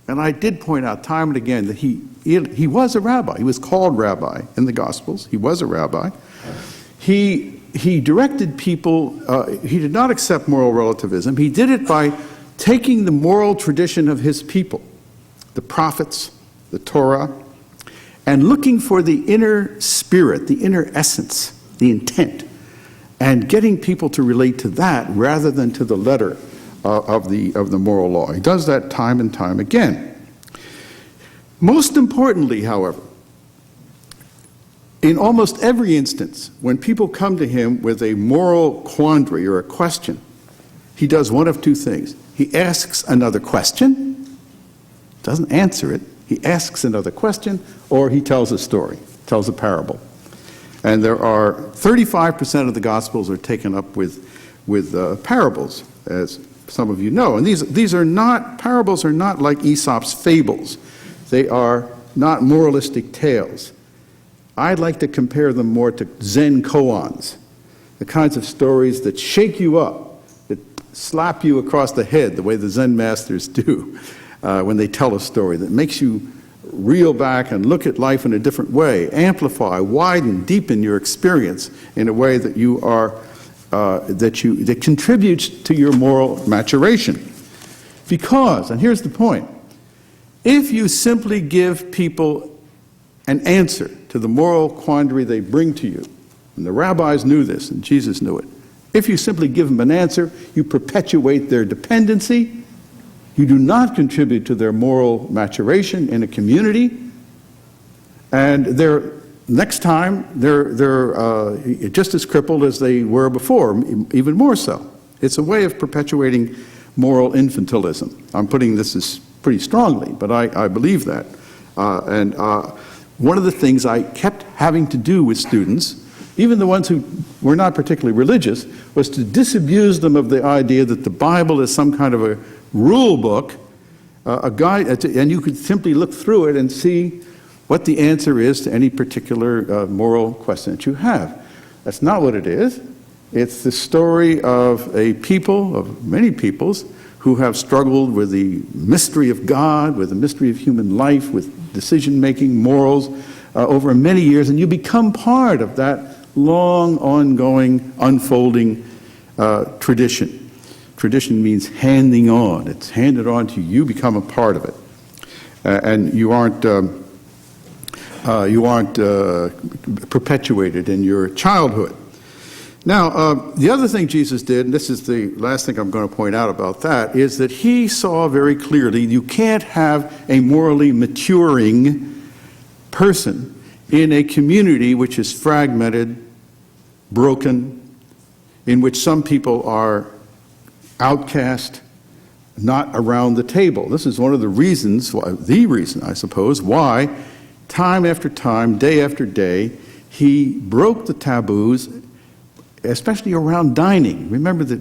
Speaker 2: and I did point out time and again that he was a rabbi. He was called rabbi in the Gospels. He was a rabbi. He directed people, he did not accept moral relativism. He did it by taking the moral tradition of his people, the prophets, the Torah, and looking for the inner spirit, the inner essence, the intent, and getting people to relate to that rather than to the letter of the moral law. He does that time and time again. Most importantly, however, in almost every instance, when people come to him with a moral quandary or a question, he does one of two things. he asks another question, doesn't answer it, he asks another question, or he tells a story, tells a parable. And there are 35% of the Gospels are taken up with parables, as some of you know. And these are not, parables are not like Aesop's fables. They are not moralistic tales. I'd like to compare them more to Zen koans, the kinds of stories that shake you up, that slap you across the head, the way the Zen masters do when they tell a story, that makes you reel back and look at life in a different way, amplify, widen, deepen your experience in a way that you are that contributes to your moral maturation. Because, and here's the point, if you simply give people an answer to the moral quandary they bring to you, and the rabbis knew this and Jesus knew it, if you simply give them an answer, you perpetuate their dependency, you do not contribute to their moral maturation in a community, and next time they're just as crippled as they were before, even more so. It's a way of perpetuating moral infantilism. I'm putting this as pretty strongly, but I believe that. And one of the things I kept having to do with students, even the ones who were not particularly religious, was to disabuse them of the idea that the Bible is some kind of a rule book, a guide, and you could simply look through it and see what the answer is to any particular moral question that you have. That's not what it is. It's the story of a people, of many peoples, who have struggled with the mystery of God, with the mystery of human life, with decision-making, morals, over many years, and you become part of that long, ongoing, unfolding tradition. Tradition means handing on. It's handed on to you. You become a part of it, and you aren't perpetuated in your childhood. Now, the other thing Jesus did, and this is the last thing I'm going to point out about that, is that he saw very clearly you can't have a morally maturing person in a community which is fragmented, broken, in which some people are outcast, not around the table. This is one of the reasons, the reason, I suppose, why time after time, day after day, he broke the taboos, especially around dining. Remember that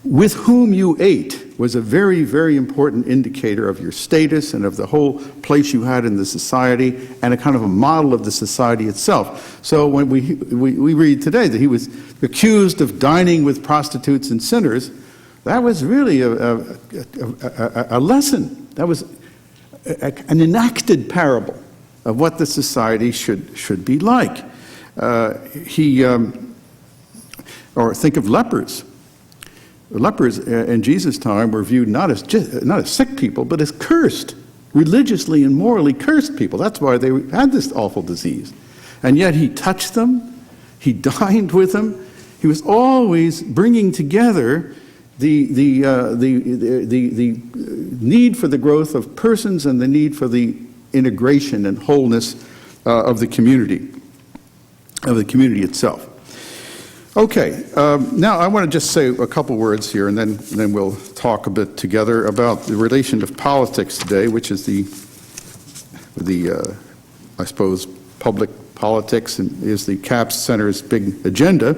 Speaker 2: with whom you ate was a very, very important indicator of your status and of the whole place you had in the society, and a kind of a model of the society itself. So when we read today that he was accused of dining with prostitutes and sinners, that was really a lesson. That was an enacted parable of what the society should be like. Or think of lepers. Lepers in Jesus' time were viewed not as sick people, but as cursed, religiously and morally cursed people. That's why they had this awful disease. And yet he touched them, he dined with them. He was always bringing together the need for the growth of persons and the need for the integration and wholeness of the community itself. Okay, now I want to just say a couple words here, and then we'll talk a bit together about the relation of politics today, which is I suppose, public politics and is the CAPS Center's big agenda.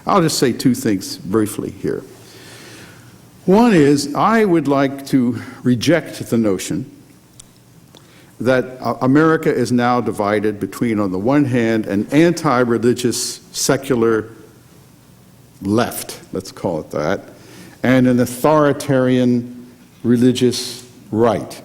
Speaker 2: I'll just say two things briefly here. One is, I would like to reject the notion that America is now divided between, on the one hand, an anti-religious, secular left, let's call it that, and an authoritarian religious right.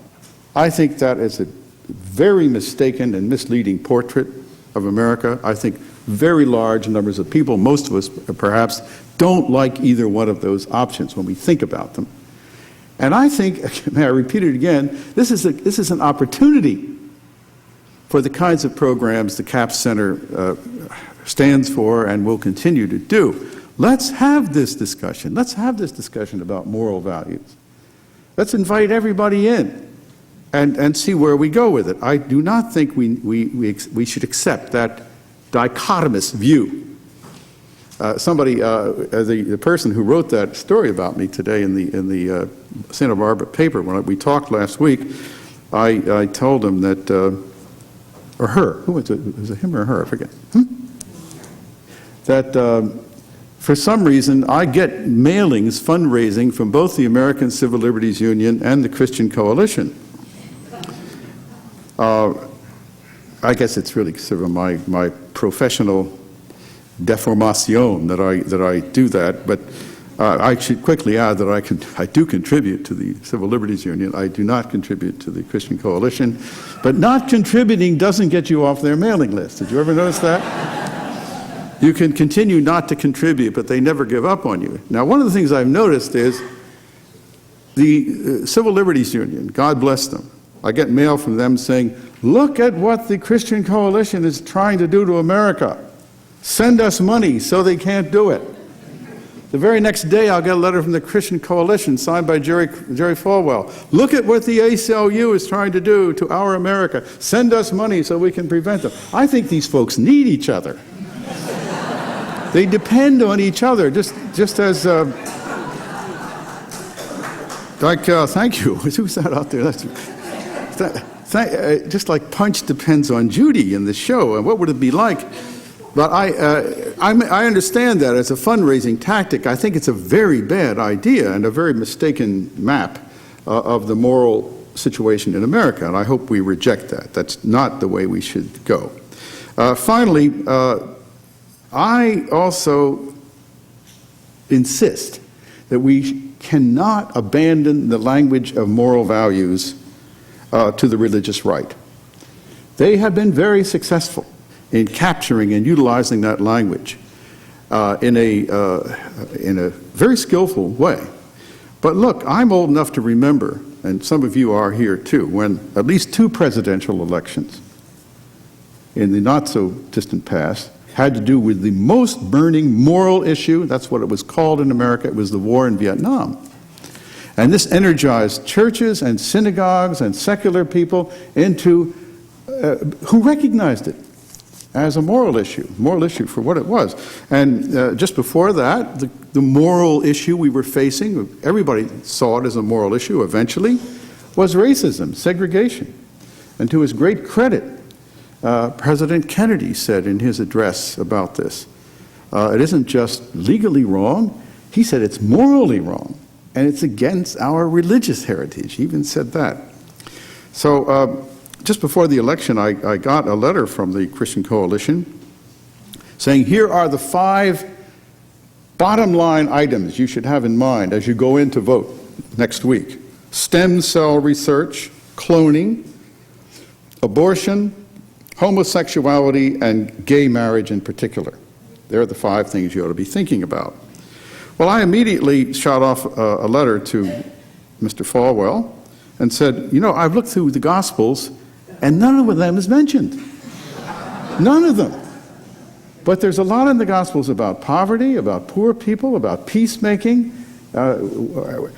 Speaker 2: I think that is a very mistaken and misleading portrait of America. I think very large numbers of people, most of us perhaps, don't like either one of those options when we think about them. And I think, may I repeat it again, this is an opportunity for the kinds of programs the CAPS Center stands for and will continue to do. Let's have this discussion. Let's have this discussion about moral values. Let's invite everybody in and see where we go with it. I do not think we should accept that dichotomous view The person who wrote that story about me today in the Santa Barbara paper, when we talked last week, I told him that, or her, who was it? Was it him or her? I forget. That for some reason I get mailings, fundraising from both the American Civil Liberties Union and the Christian Coalition. I guess it's really sort of my professional deformation that I do that, but I should quickly add that I do contribute to the Civil Liberties Union. I do not contribute to the Christian Coalition, but not contributing doesn't get you off their mailing list. Did you ever notice that? You can continue not to contribute, but they never give up on you. Now, one of the things I've noticed is the Civil Liberties Union, God bless them, I get mail from them saying, look at what the Christian Coalition is trying to do to America. Send us money so they can't do it. The very next day, I'll get a letter from the Christian Coalition signed by Jerry Falwell. Look at what the ACLU is trying to do to our America. Send us money so we can prevent them. I think these folks need each other. They depend on each other, just as... thank you. Who's that out there? Just like Punch depends on Judy in the show, and what would it be like? But I understand that as a fundraising tactic. I think it's a very bad idea and a very mistaken map of the moral situation in America, and I hope we reject that. That's not the way we should go. Finally, I also insist that we cannot abandon the language of moral values to the religious right. They have been very successful in capturing and utilizing that language in a very skillful way. But look, I'm old enough to remember, and some of you are here too, when at least 2 presidential elections in the not-so-distant past had to do with the most burning moral issue. That's what it was called in America. It was the war in Vietnam. And this energized churches and synagogues and secular people who recognized it as a moral issue for what it was. And just before that, the moral issue we were facing, everybody saw it as a moral issue eventually, was racism, segregation. And to his great credit, President Kennedy said in his address about this, it isn't just legally wrong, he said it's morally wrong, and it's against our religious heritage. He even said that. So just before the election, I got a letter from the Christian Coalition saying, here are the 5 bottom line items you should have in mind as you go in to vote next week. Stem cell research, cloning, abortion, homosexuality, and gay marriage in particular. They're the 5 things you ought to be thinking about. Well, I immediately shot off a letter to Mr. Falwell and said, you know, I've looked through the Gospels and none of them is mentioned. None of them. But there's a lot in the Gospels about poverty, about poor people, about peacemaking. So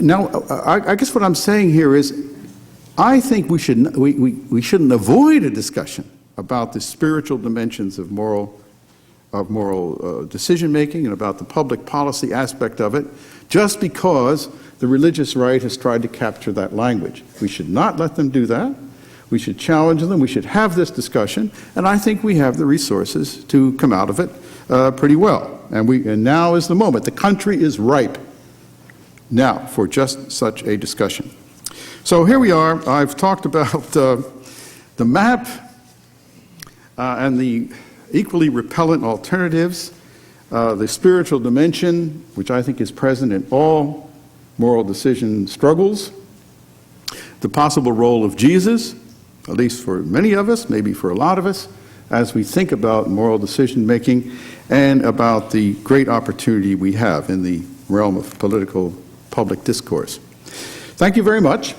Speaker 2: now, I guess what I'm saying here is, I think we shouldn't avoid a discussion about the spiritual dimensions of moral decision-making and about the public policy aspect of it, just because the religious right has tried to capture that language. We should not let them do that. We should challenge them. We should have this discussion, and I think we have the resources to come out of it pretty well. And now is the moment. The country is ripe now for just such a discussion. So here we are. I've talked about the map and the equally repellent alternatives, the spiritual dimension, which I think is present in all moral decision struggles, the possible role of Jesus, at least for many of us, maybe for a lot of us, as we think about moral decision making, and about the great opportunity we have in the realm of political public discourse. Thank you very much.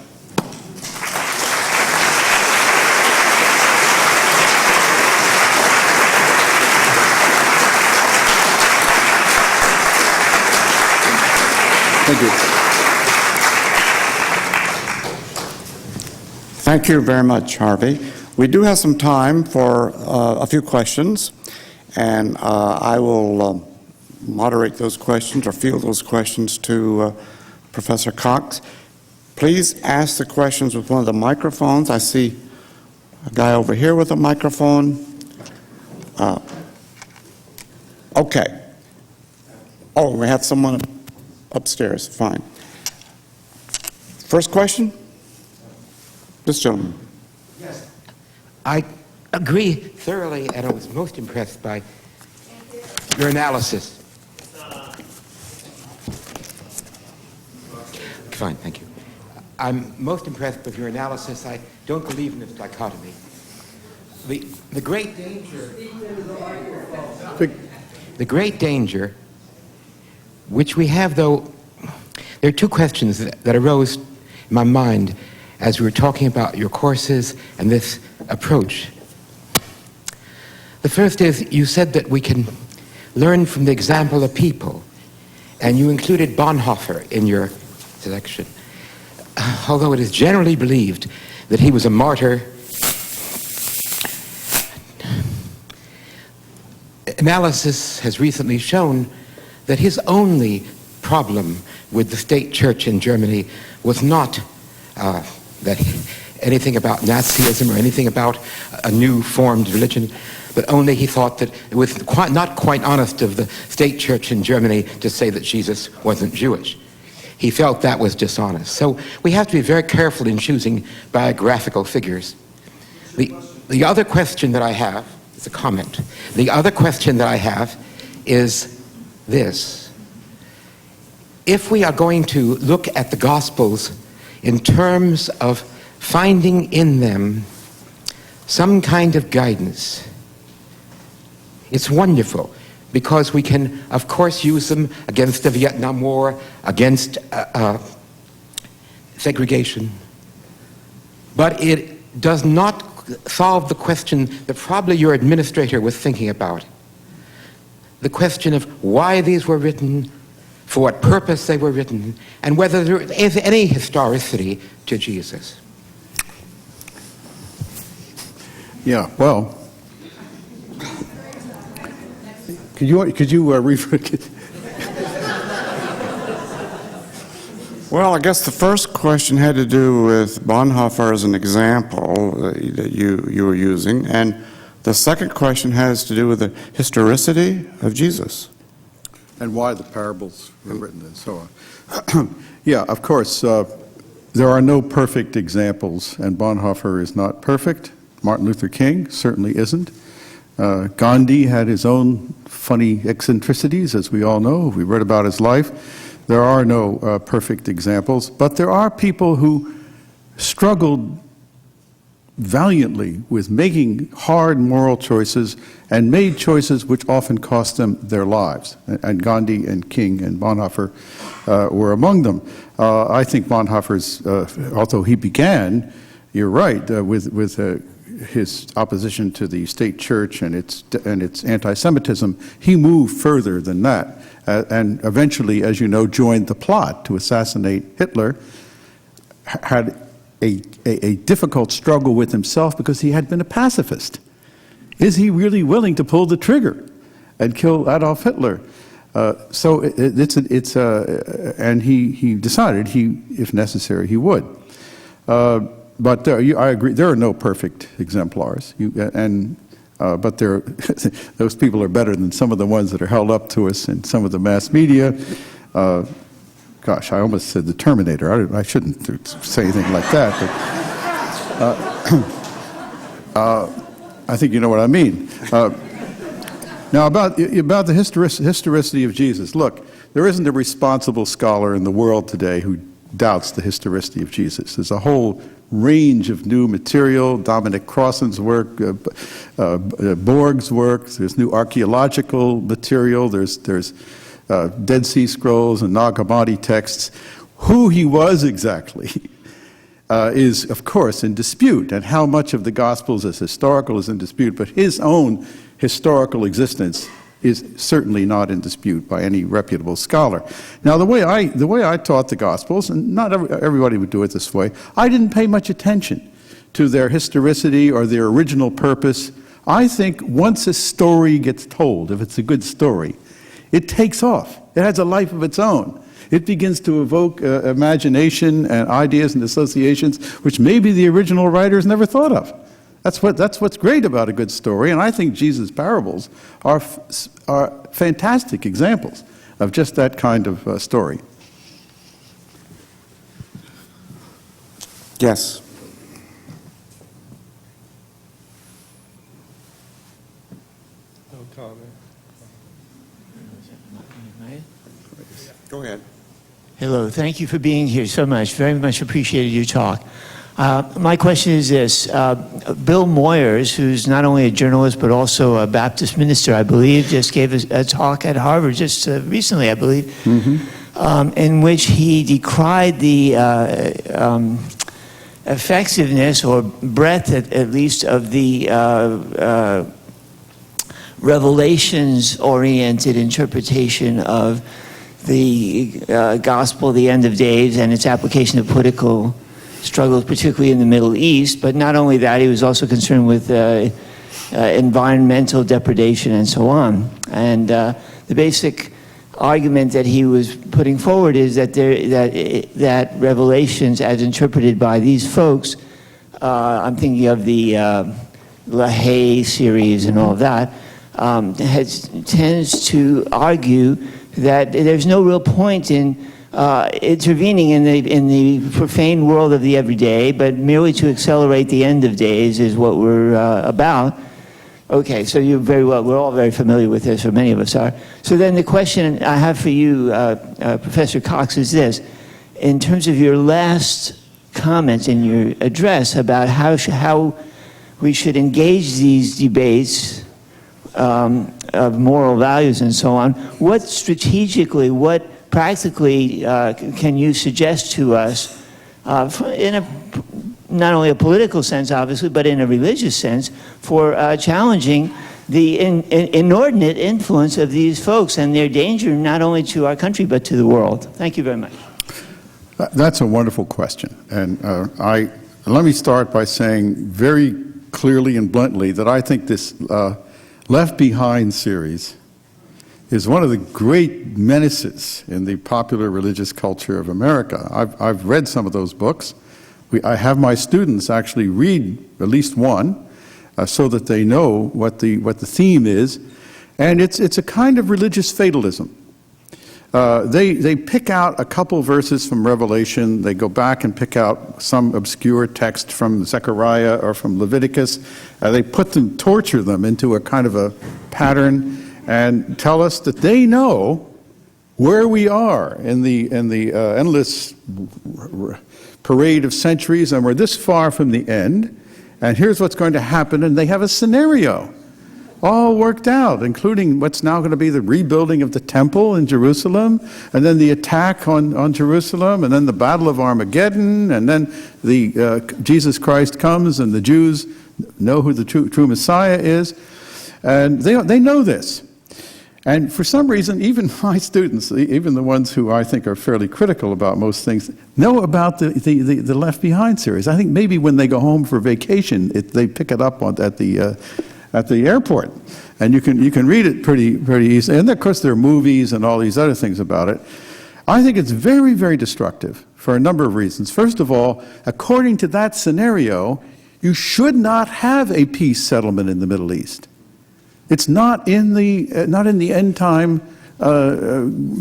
Speaker 2: Thank you.
Speaker 1: Thank you very much, Harvey. We do have some time for a few questions. and I will moderate those questions or field those questions to Professor Cox. Please ask the questions with one of the microphones. I see a guy over here with a microphone. Okay. Oh, we have someone upstairs. Fine. First question? This gentleman.
Speaker 3: Yes. I agree thoroughly, and I was most impressed by your analysis. Fine, thank you. I'm most impressed with your analysis. I don't believe in this dichotomy. The great danger, which we have, though, there are two questions that arose in my mind as we were talking about your courses and this approach. The first is, you said that we can learn from the example of people, and you included Bonhoeffer in your selection. Although it is generally believed that he was a martyr, analysis has recently shown that his only problem with the state church in Germany was not anything about Nazism or anything about a new formed religion, but only he thought that it was not quite honest of the state church in Germany to say that Jesus wasn't Jewish. He felt that was dishonest. So we have to be very careful in choosing biographical figures. The other question that I have is a comment. The other question that I have is this. If we are going to look at the Gospels in terms of finding in them some kind of guidance, it's wonderful, because we can, of course, use them against the Vietnam War, against segregation. But it does not solve the question that probably your administrator was thinking about. The question of why these were written, for what purpose they were written, and whether there is any historicity to Jesus.
Speaker 2: Yeah, well, could you rephrase?
Speaker 1: Well, I guess the first question had to do with Bonhoeffer as an example that you were using, and the second question has to do with the historicity of Jesus.
Speaker 2: And why the parables were written and so on. Yeah, of course, there are no perfect examples, and Bonhoeffer is not perfect. Martin Luther King certainly isn't. Gandhi had his own funny eccentricities, as we all know. We read about his life. There are no perfect examples, but there are people who struggled valiantly with making hard moral choices and made choices which often cost them their lives. And Gandhi and King and Bonhoeffer were among them. I think Bonhoeffer's, although he began, you're right, with his opposition to the state church and its anti-Semitism, he moved further than that. And eventually, as you know, joined the plot to assassinate Hitler, had a difficult struggle with himself because he had been a pacifist. Is he really willing to pull the trigger and kill Adolf Hitler? So and he decided if necessary, he would. But I agree, there are no perfect exemplars. But those people are better than some of the ones that are held up to us in some of the mass media. Gosh, I almost said the Terminator. I shouldn't say anything like that. But I think you know what I mean. Now, about the historicity of Jesus. Look, there isn't a responsible scholar in the world today who doubts the historicity of Jesus. There's a whole range of new material, Dominic Crossan's work, Borg's work, there's new archaeological material, there's Dead Sea Scrolls and Nag Hammadi texts. Who he was exactly is, of course, in dispute, and how much of the Gospels is historical is in dispute, but his own historical existence is certainly not in dispute by any reputable scholar. Now, the way I taught the Gospels, and not everybody would do it this way, I didn't pay much attention to their historicity or their original purpose. I think once a story gets told, if it's a good story, it takes off. It has a life of its own. It begins to evoke imagination and ideas and associations which maybe the original writers never thought of. That's what's great about a good story, and I think Jesus' parables are fantastic examples of just that kind of story.
Speaker 1: Yes.
Speaker 4: No comment.
Speaker 1: Go ahead.
Speaker 5: Hello, thank you for being here so much. Very much appreciated your talk. My question is this. Bill Moyers, who's not only a journalist but also a Baptist minister, I believe, just gave a talk at Harvard just recently, I believe, in which he decried the effectiveness or breadth, at least, of the revelations-oriented interpretation of the gospel, the end of days, and its application to political struggles, particularly in the Middle East. But not only that, he was also concerned with environmental depredation and so on. And the basic argument that he was putting forward is that that revelations, as interpreted by these folks, I'm thinking of the LaHaye series and all of that, tends to argue that there's no real point in intervening in the profane world of the everyday, but merely to accelerate the end of days is what we're about. Okay, so we're all very familiar with this, or many of us are. So then the question I have for you, Professor Cox, is this. In terms of your last comments in your address about how we should engage these debates of moral values and so on, what strategically, what practically can you suggest to us in not only a political sense, obviously, but in a religious sense, for challenging the inordinate influence of these folks and their danger not only to our country but to the world? Thank you very much.
Speaker 2: That's a wonderful question. And let me start by saying very clearly and bluntly that I think this Left Behind series is one of the great menaces in the popular religious culture of America. I've read some of those books. I have my students actually read at least one so that they know what the theme is. And it's a kind of religious fatalism. They pick out a couple verses from Revelation. They go back and pick out some obscure text from Zechariah or from Leviticus. They torture them into a kind of a pattern and tell us that they know where we are in the endless parade of centuries, and we're this far from the end, and here's what's going to happen, and they have a scenario all worked out, including what's now going to be the rebuilding of the temple in Jerusalem, and then the attack on Jerusalem, and then the Battle of Armageddon, and then Jesus Christ comes, and the Jews know who the true Messiah is, and they know this. And for some reason, even my students, even the ones who I think are fairly critical about most things, know about the Left Behind series. I think maybe when they go home for vacation, they pick it up at the airport, and you can read it pretty easily. And of course, there are movies and all these other things about it. I think it's very, very destructive for a number of reasons. First of all, according to that scenario, you should not have a peace settlement in the Middle East. It's not in the end time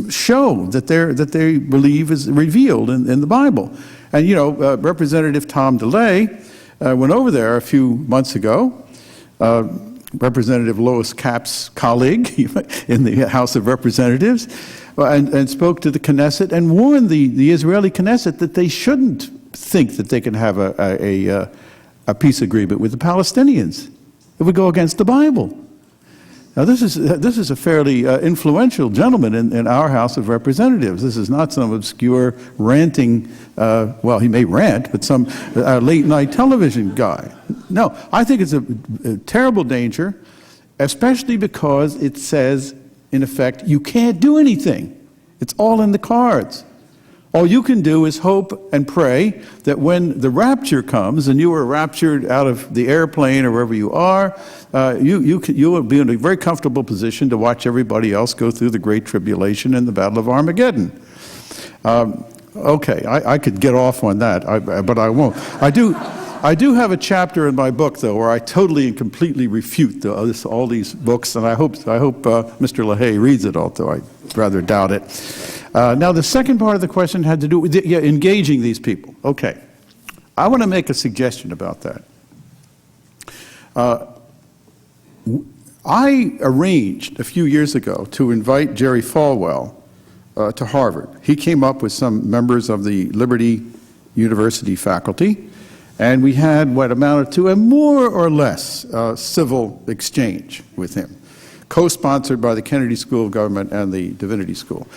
Speaker 2: show that they believe is revealed in the Bible. And Representative Tom DeLay went over there a few months ago. Representative Lois Capps' colleague in the House of Representatives, and spoke to the Knesset and warned the Israeli Knesset that they shouldn't think that they can have a peace agreement with the Palestinians. It would go against the Bible. Now, this is a fairly influential gentleman in our House of Representatives. This is not some obscure ranting, well, he may rant, but some late-night television guy. No, I think it's a terrible danger, especially because it says, in effect, you can't do anything. It's all in the cards. All you can do is hope and pray that when the rapture comes and you are raptured out of the airplane or wherever you are, you will be in a very comfortable position to watch everybody else go through the Great Tribulation and the Battle of Armageddon. Okay, I could get off on that, but I won't. I do have a chapter in my book, though, where I totally and completely refute all these books, and I hope Mr. LaHaye reads it, although I rather doubt it. Now, the second part of the question had to do with engaging these people. Okay. I want to make a suggestion about that. I arranged a few years ago to invite Jerry Falwell to Harvard. He came up with some members of the Liberty University faculty, and we had what amounted to a more or less civil exchange with him, co-sponsored by the Kennedy School of Government and the Divinity School.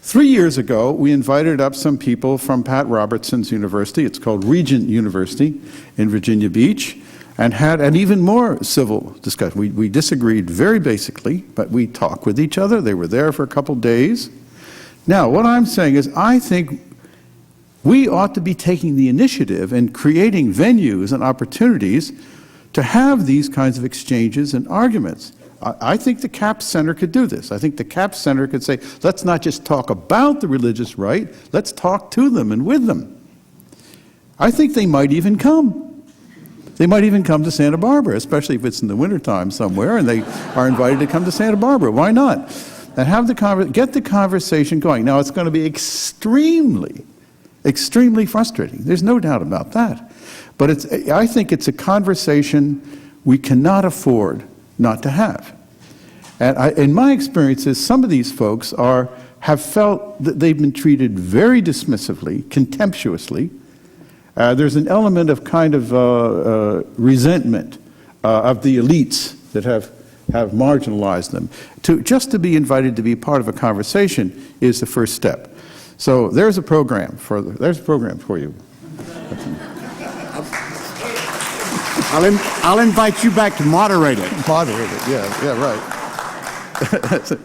Speaker 2: 3 years ago, we invited up some people from Pat Robertson's university, it's called Regent University in Virginia Beach, and had an even more civil discussion. We disagreed very basically, but we talked with each other. They were there for a couple days. Now, what I'm saying is I think we ought to be taking the initiative and creating venues and opportunities to have these kinds of exchanges and arguments. I think the CAP Center could do this. I think the CAP Center could say, let's not just talk about the religious right, let's talk to them and with them. I think they might even come. They might even come to Santa Barbara, especially if it's in the wintertime somewhere and they are invited to come to Santa Barbara. Why not? And have get the conversation going. Now, it's going to be extremely frustrating. There's no doubt about that. But I think it's a conversation we cannot afford not to have. And in my experiences, some of these folks have felt that they've been treated very dismissively, contemptuously. There's an element of kind of resentment of the elites that have marginalized them. Just to be invited to be part of a conversation is the first step. So there's a program for you.
Speaker 1: I'll invite you back to moderate it.
Speaker 2: Moderate it, yeah, right.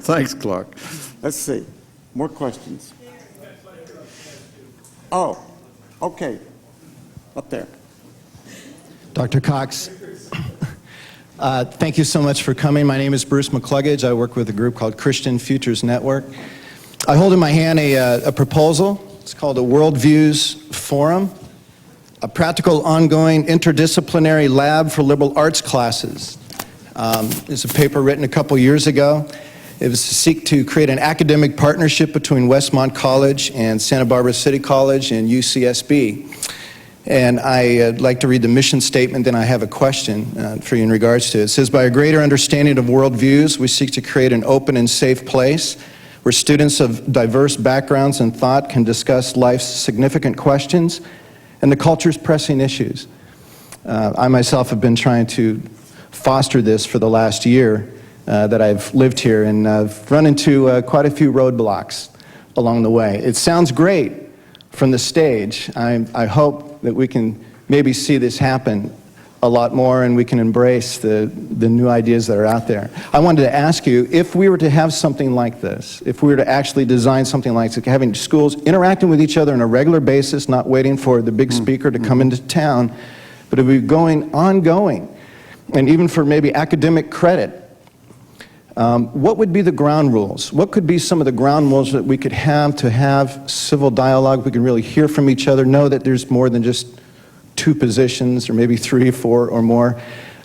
Speaker 2: Thanks, Clark.
Speaker 1: Let's see. More questions? Oh, okay. Up there.
Speaker 6: Dr. Cox, thank you so much for coming. My name is Bruce McCluggage. I work with a group called Christian Futures Network. I hold in my hand a proposal. It's called a Worldviews Forum, a practical, ongoing, interdisciplinary lab for liberal arts classes. It's a paper written a couple years ago. It was to seek to create an academic partnership between Westmont College and Santa Barbara City College and UCSB. And I'd like to read the mission statement, then I have a question for you in regards to it. It says, by a greater understanding of worldviews, we seek to create an open and safe place where students of diverse backgrounds and thought can discuss life's significant questions and the culture's pressing issues. I myself have been trying to foster this for the last year that I've lived here, and I've run into quite a few roadblocks along the way. It sounds great from the stage. I hope that we can maybe see this happen a lot more and we can embrace the new ideas that are out there. I wanted to ask you, if we were to have something like this, if we were to actually design something like this, having schools interacting with each other on a regular basis, not waiting for the big speaker to come into town, but it would be going ongoing, and even for maybe academic credit, what would be the ground rules? What could be some of the ground rules that we could have to have civil dialogue? We can really hear from each other, know that there's more than just two positions, or maybe 3, 4, or more.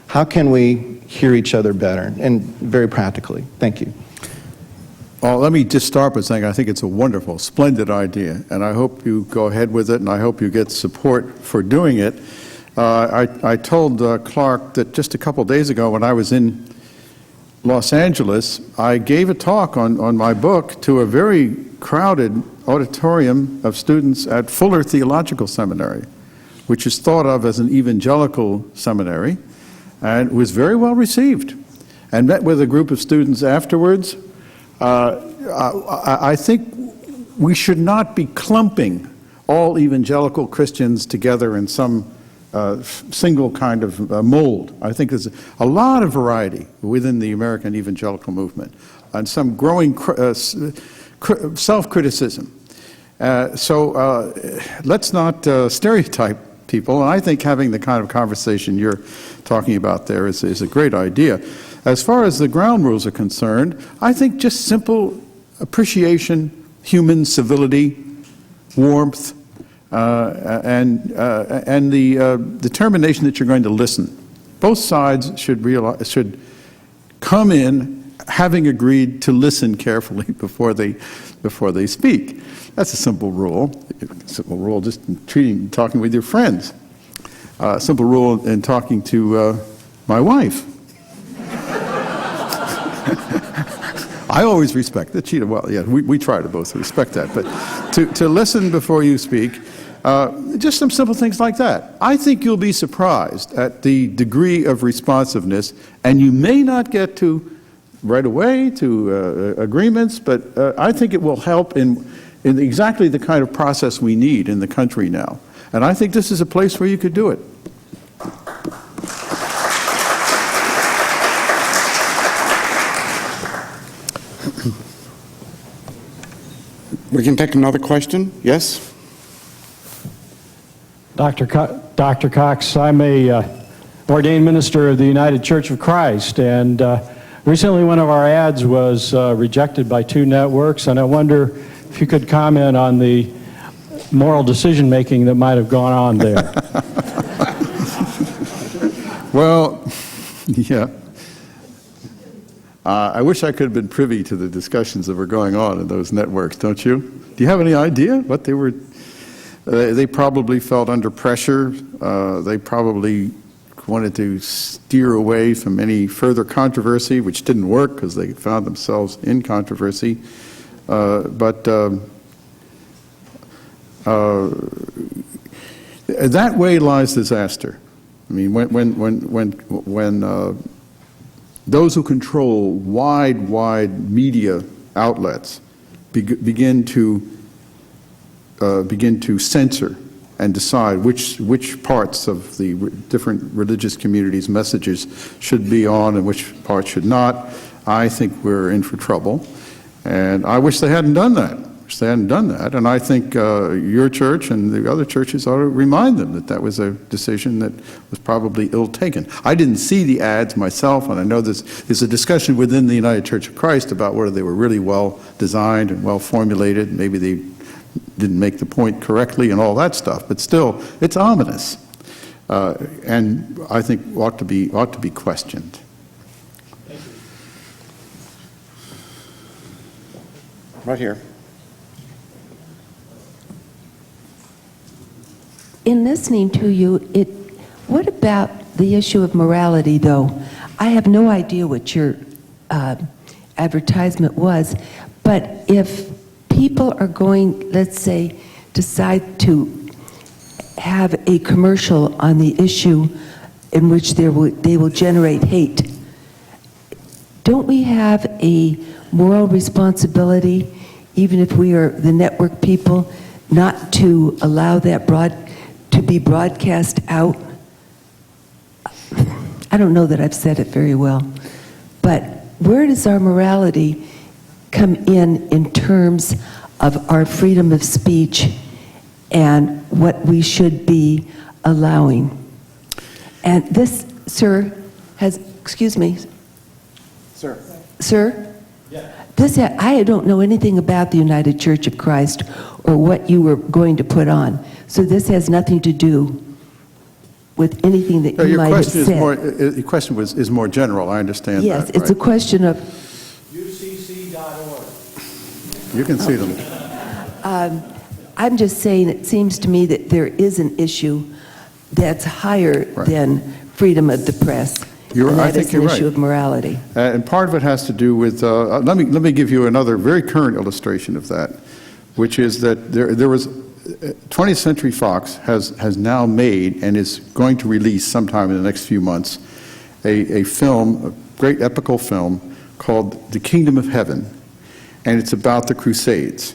Speaker 6: How can we hear each other better, and very practically? Thank you.
Speaker 2: Well, let me just start by saying I think it's a wonderful, splendid idea, and I hope you go ahead with it, and I hope you get support for doing it. I told Clark that just a couple days ago when I was in Los Angeles, I gave a talk on my book to a very crowded auditorium of students at Fuller Theological Seminary, which is thought of as an evangelical seminary, and was very well received. And met with a group of students afterwards. I think we should not be clumping all evangelical Christians together in some single kind of mold. I think there's a lot of variety within the American evangelical movement, and some growing self-criticism. So let's not stereotype people, and I think having the kind of conversation you're talking about there is a great idea. As far as the ground rules are concerned, I think just simple appreciation, human civility, warmth, and the determination that you're going to listen. Both sides should come in having agreed to listen carefully before they speak. That's a simple rule. Simple rule just in talking with your friends. Simple rule in talking to my wife. I always respect that. Well, yeah, we try to both respect that. But to listen before you speak, just some simple things like that. I think you'll be surprised at the degree of responsiveness, and you may not get to right away to agreements, but I think it will help in exactly the kind of process we need in the country now. And I think this is a place where you could do it.
Speaker 1: We can take another question. Yes?
Speaker 7: Dr. Cox, I'm a ordained minister of the United Church of Christ, and recently one of our ads was rejected by 2 networks, and I wonder if you could comment on the moral decision-making that might have gone on there.
Speaker 2: Well, yeah. I wish I could have been privy to the discussions that were going on in those networks, don't you? Do you have any idea what they were? They probably felt under pressure. They probably wanted to steer away from any further controversy, which didn't work because they found themselves in controversy. But that way lies disaster. I mean, when those who control wide media outlets begin to censor and decide which parts of the different religious communities' messages should be on and which parts should not, I think we're in for trouble. And I wish they hadn't done that. And I think your church and the other churches ought to remind them that that was a decision that was probably ill taken. I didn't see the ads myself, and I know there's a discussion within the United Church of Christ about whether they were really well designed and well formulated. Maybe they didn't make the point correctly and all that stuff, but still, it's ominous, and I think ought to be questioned.
Speaker 1: Right here.
Speaker 8: In listening to you, what about the issue of morality, though? I have no idea what your advertisement was, but if people are going, let's say, decide to have a commercial on the issue in which they will generate hate, don't we have a moral responsibility, even if we are the network people, not to allow that to be broadcast out? I don't know that I've said it very well, but where does our morality come in terms of our freedom of speech and what we should be allowing? And this, sir, excuse me.
Speaker 1: Sir.
Speaker 8: Sir? Yeah. I don't know anything about the United Church of Christ or what you were going to put on. So this has nothing to do with anything that you might have said.
Speaker 2: Your question is more general, I understand that.
Speaker 8: Yes, it's a question of...
Speaker 7: UCC.org.
Speaker 2: You can see them.
Speaker 8: I'm just saying it seems to me that there is an issue that's higher than freedom of the press.
Speaker 2: I think you're right.
Speaker 8: That is an issue of morality.
Speaker 2: And part of it has to do with, let me give you another very current illustration of that, which is that there was, 20th Century Fox has now made and is going to release sometime in the next few months a film, a great epical film called The Kingdom of Heaven, and it's about the Crusades.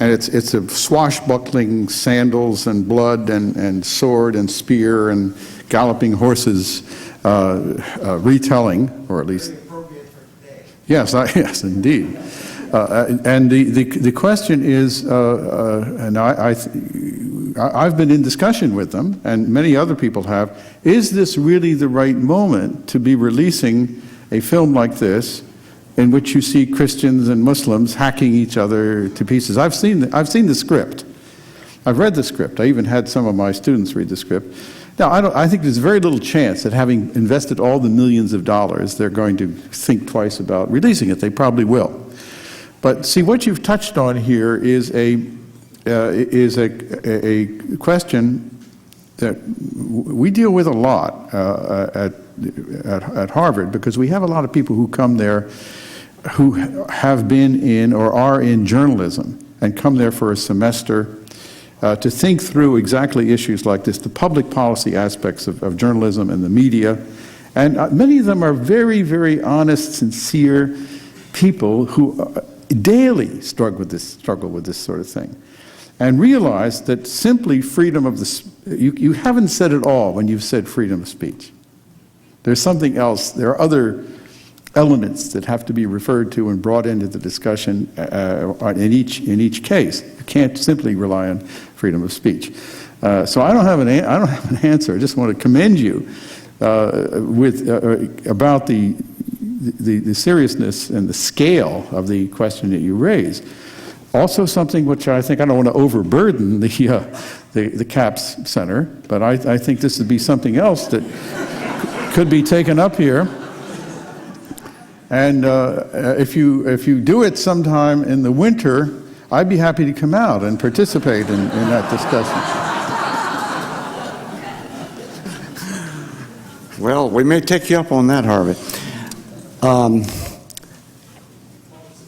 Speaker 2: And it's a swashbuckling sandals and blood and sword and spear and galloping horses retelling, or at least... Very appropriate for today. Yes, indeed. And the question is, and I've been in discussion with them, and many other people have, is this really the right moment to be releasing a film like this in which you see Christians and Muslims hacking each other to pieces? I've seen the script. I've read the script. I even had some of my students read the script. Now, I think there's very little chance that having invested all the millions of dollars, they're going to think twice about releasing it. They probably will. But see, what you've touched on here is a question that we deal with a lot at Harvard, because we have a lot of people who come there who have been in or are in journalism and come there for a semester to think through exactly issues like this, the public policy aspects of journalism and the media. And many of them are very, very honest, sincere people who daily struggle with this sort of thing, and realize that simply freedom of you haven't said it all when you've said freedom of speech. There's something else. There are other elements that have to be referred to and brought into the discussion in each case. You can't simply rely on freedom of speech. So I don't have an answer. I just want to commend you about the seriousness and the scale of the question that you raise. Also, something which I think, I don't want to overburden the CAPS Center, but I think this would be something else that could be taken up here. And if you do it sometime in the winter, I'd be happy to come out and participate in that discussion.
Speaker 1: Well, we may take you up on that, Harvey.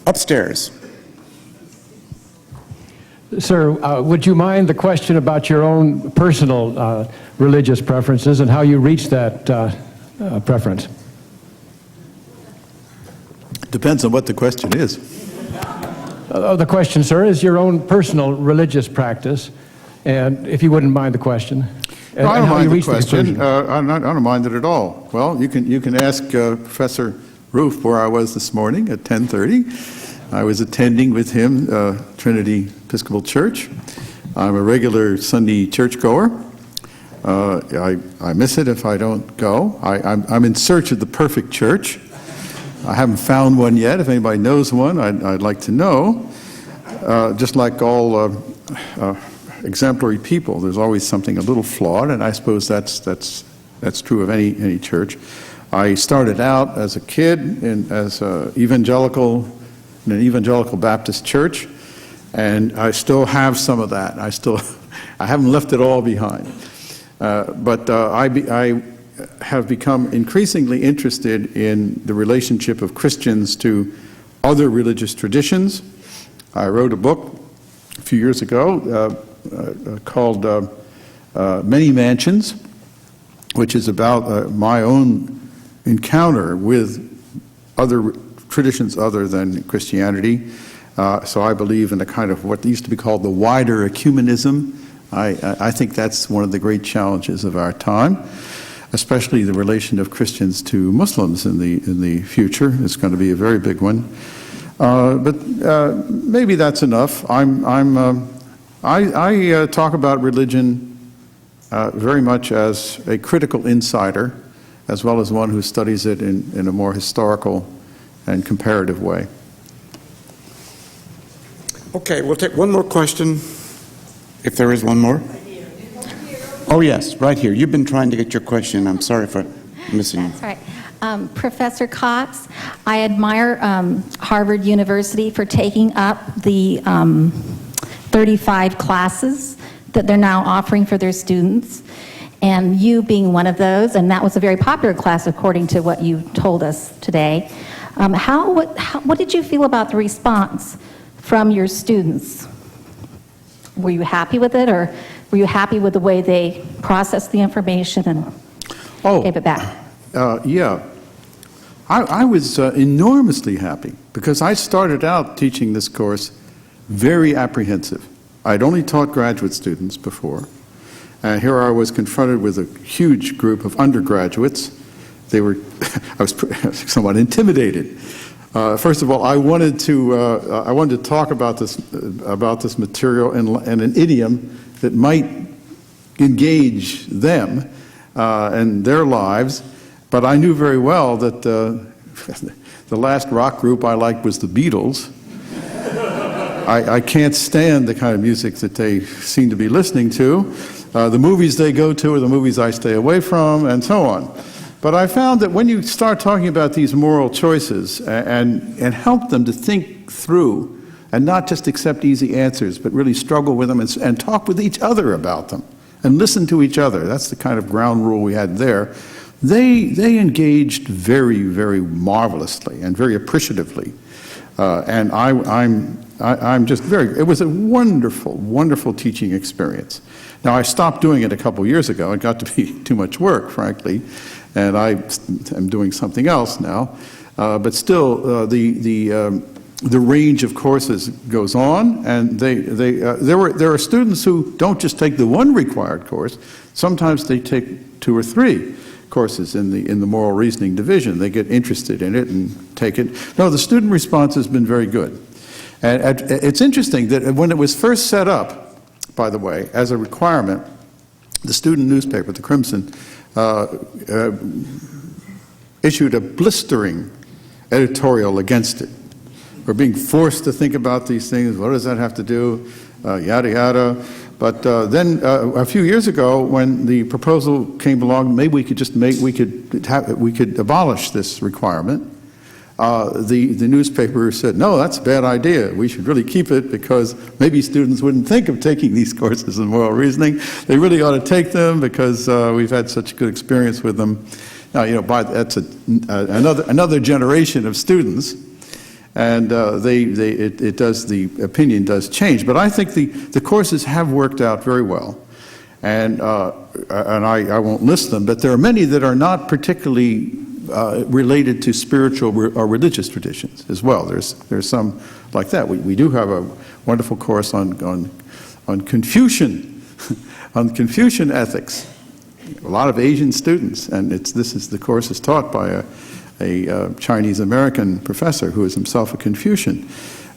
Speaker 1: Upstairs.
Speaker 7: Sir, would you mind the question about your own personal religious preferences and how you reached that preference?
Speaker 2: Depends on what the question is.
Speaker 7: The question, sir, is your own personal religious practice, and if you wouldn't mind the question.
Speaker 2: No, I don't mind the question. I don't mind it at all. Well, you can ask Professor Roof where I was this morning at 10:30. I was attending with him Trinity Episcopal Church. I'm a regular Sunday churchgoer. I miss it if I don't go. I'm in search of the perfect church. I haven't found one yet. If anybody knows one, I'd like to know. Just like all exemplary people, there's always something a little flawed, and I suppose that's true of any church. I started out as a kid in an evangelical Baptist church, and I still have some of that. I haven't left it all behind. But I have become increasingly interested in the relationship of Christians to other religious traditions. I wrote a book a few years ago called Many Mansions, which is about my own encounter with other traditions other than Christianity. So I believe in a kind of what used to be called the wider ecumenism. I think that's one of the great challenges of our time, especially the relation of Christians to Muslims in the future. It's going to be a very big one. But maybe that's enough. I talk about religion very much as a critical insider, as well as one who studies it in a more historical and comparative way.
Speaker 1: Okay, we'll take one more question, if there is one more. Oh, yes, right here. You've been trying to get your question. I'm sorry for missing you.
Speaker 9: That's right. Professor Cox, I admire Harvard University for taking up the 35 classes that they're now offering for their students, and you being one of those, and that was a very popular class according to what you told us today. What did you feel about the response from your students? Were you happy with it, or were you happy with the way they processed the information and gave it back?
Speaker 2: Yeah. I was enormously happy because I started out teaching this course very apprehensive. I'd only taught graduate students before. And here I was confronted with a huge group of undergraduates. I was somewhat intimidated. First of all, I wanted to talk about this material in an idiom that might engage them and their lives, but I knew very well that the last rock group I liked was the Beatles. I can't stand the kind of music that they seem to be listening to. The movies they go to are the movies I stay away from, and so on. But I found that when you start talking about these moral choices and help them to think through and not just accept easy answers, but really struggle with them and talk with each other about them and listen to each other, that's the kind of ground rule we had there, they engaged very, very marvelously and very appreciatively. And I'm just it was a wonderful, wonderful teaching experience. Now, I stopped doing it a couple years ago. It got to be too much work, frankly, and I am doing something else now. But still, the range of courses goes on, and there are students who don't just take the one required course. Sometimes they take 2 or 3 courses in the moral reasoning division. They get interested in it and take it. No, the student response has been very good. And it's interesting that when it was first set up, by the way, as a requirement, the student newspaper, the Crimson, issued a blistering editorial against it. We're being forced to think about these things. What does that have to do? Yada, yada. But then a few years ago, when the proposal came along, maybe we could abolish this requirement. The newspaper said, no, that's a bad idea. We should really keep it because maybe students wouldn't think of taking these courses in moral reasoning. They really ought to take them because we've had such good experience with them. Now, that's another generation of students, and the opinion does change. But I think the courses have worked out very well, and I won't list them, but there are many that are not particularly related to spiritual or religious traditions as well. There's some like that. We do have a wonderful course on Confucian on Confucian ethics. A lot of Asian students, and the course is taught by a Chinese American professor who is himself a Confucian,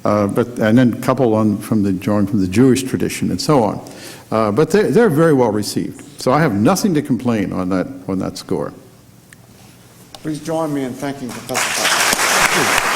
Speaker 2: and then a couple from the Jewish tradition and so on. But they're very well received. So I have nothing to complain on that score.
Speaker 1: Please join me in thanking Professor Cox.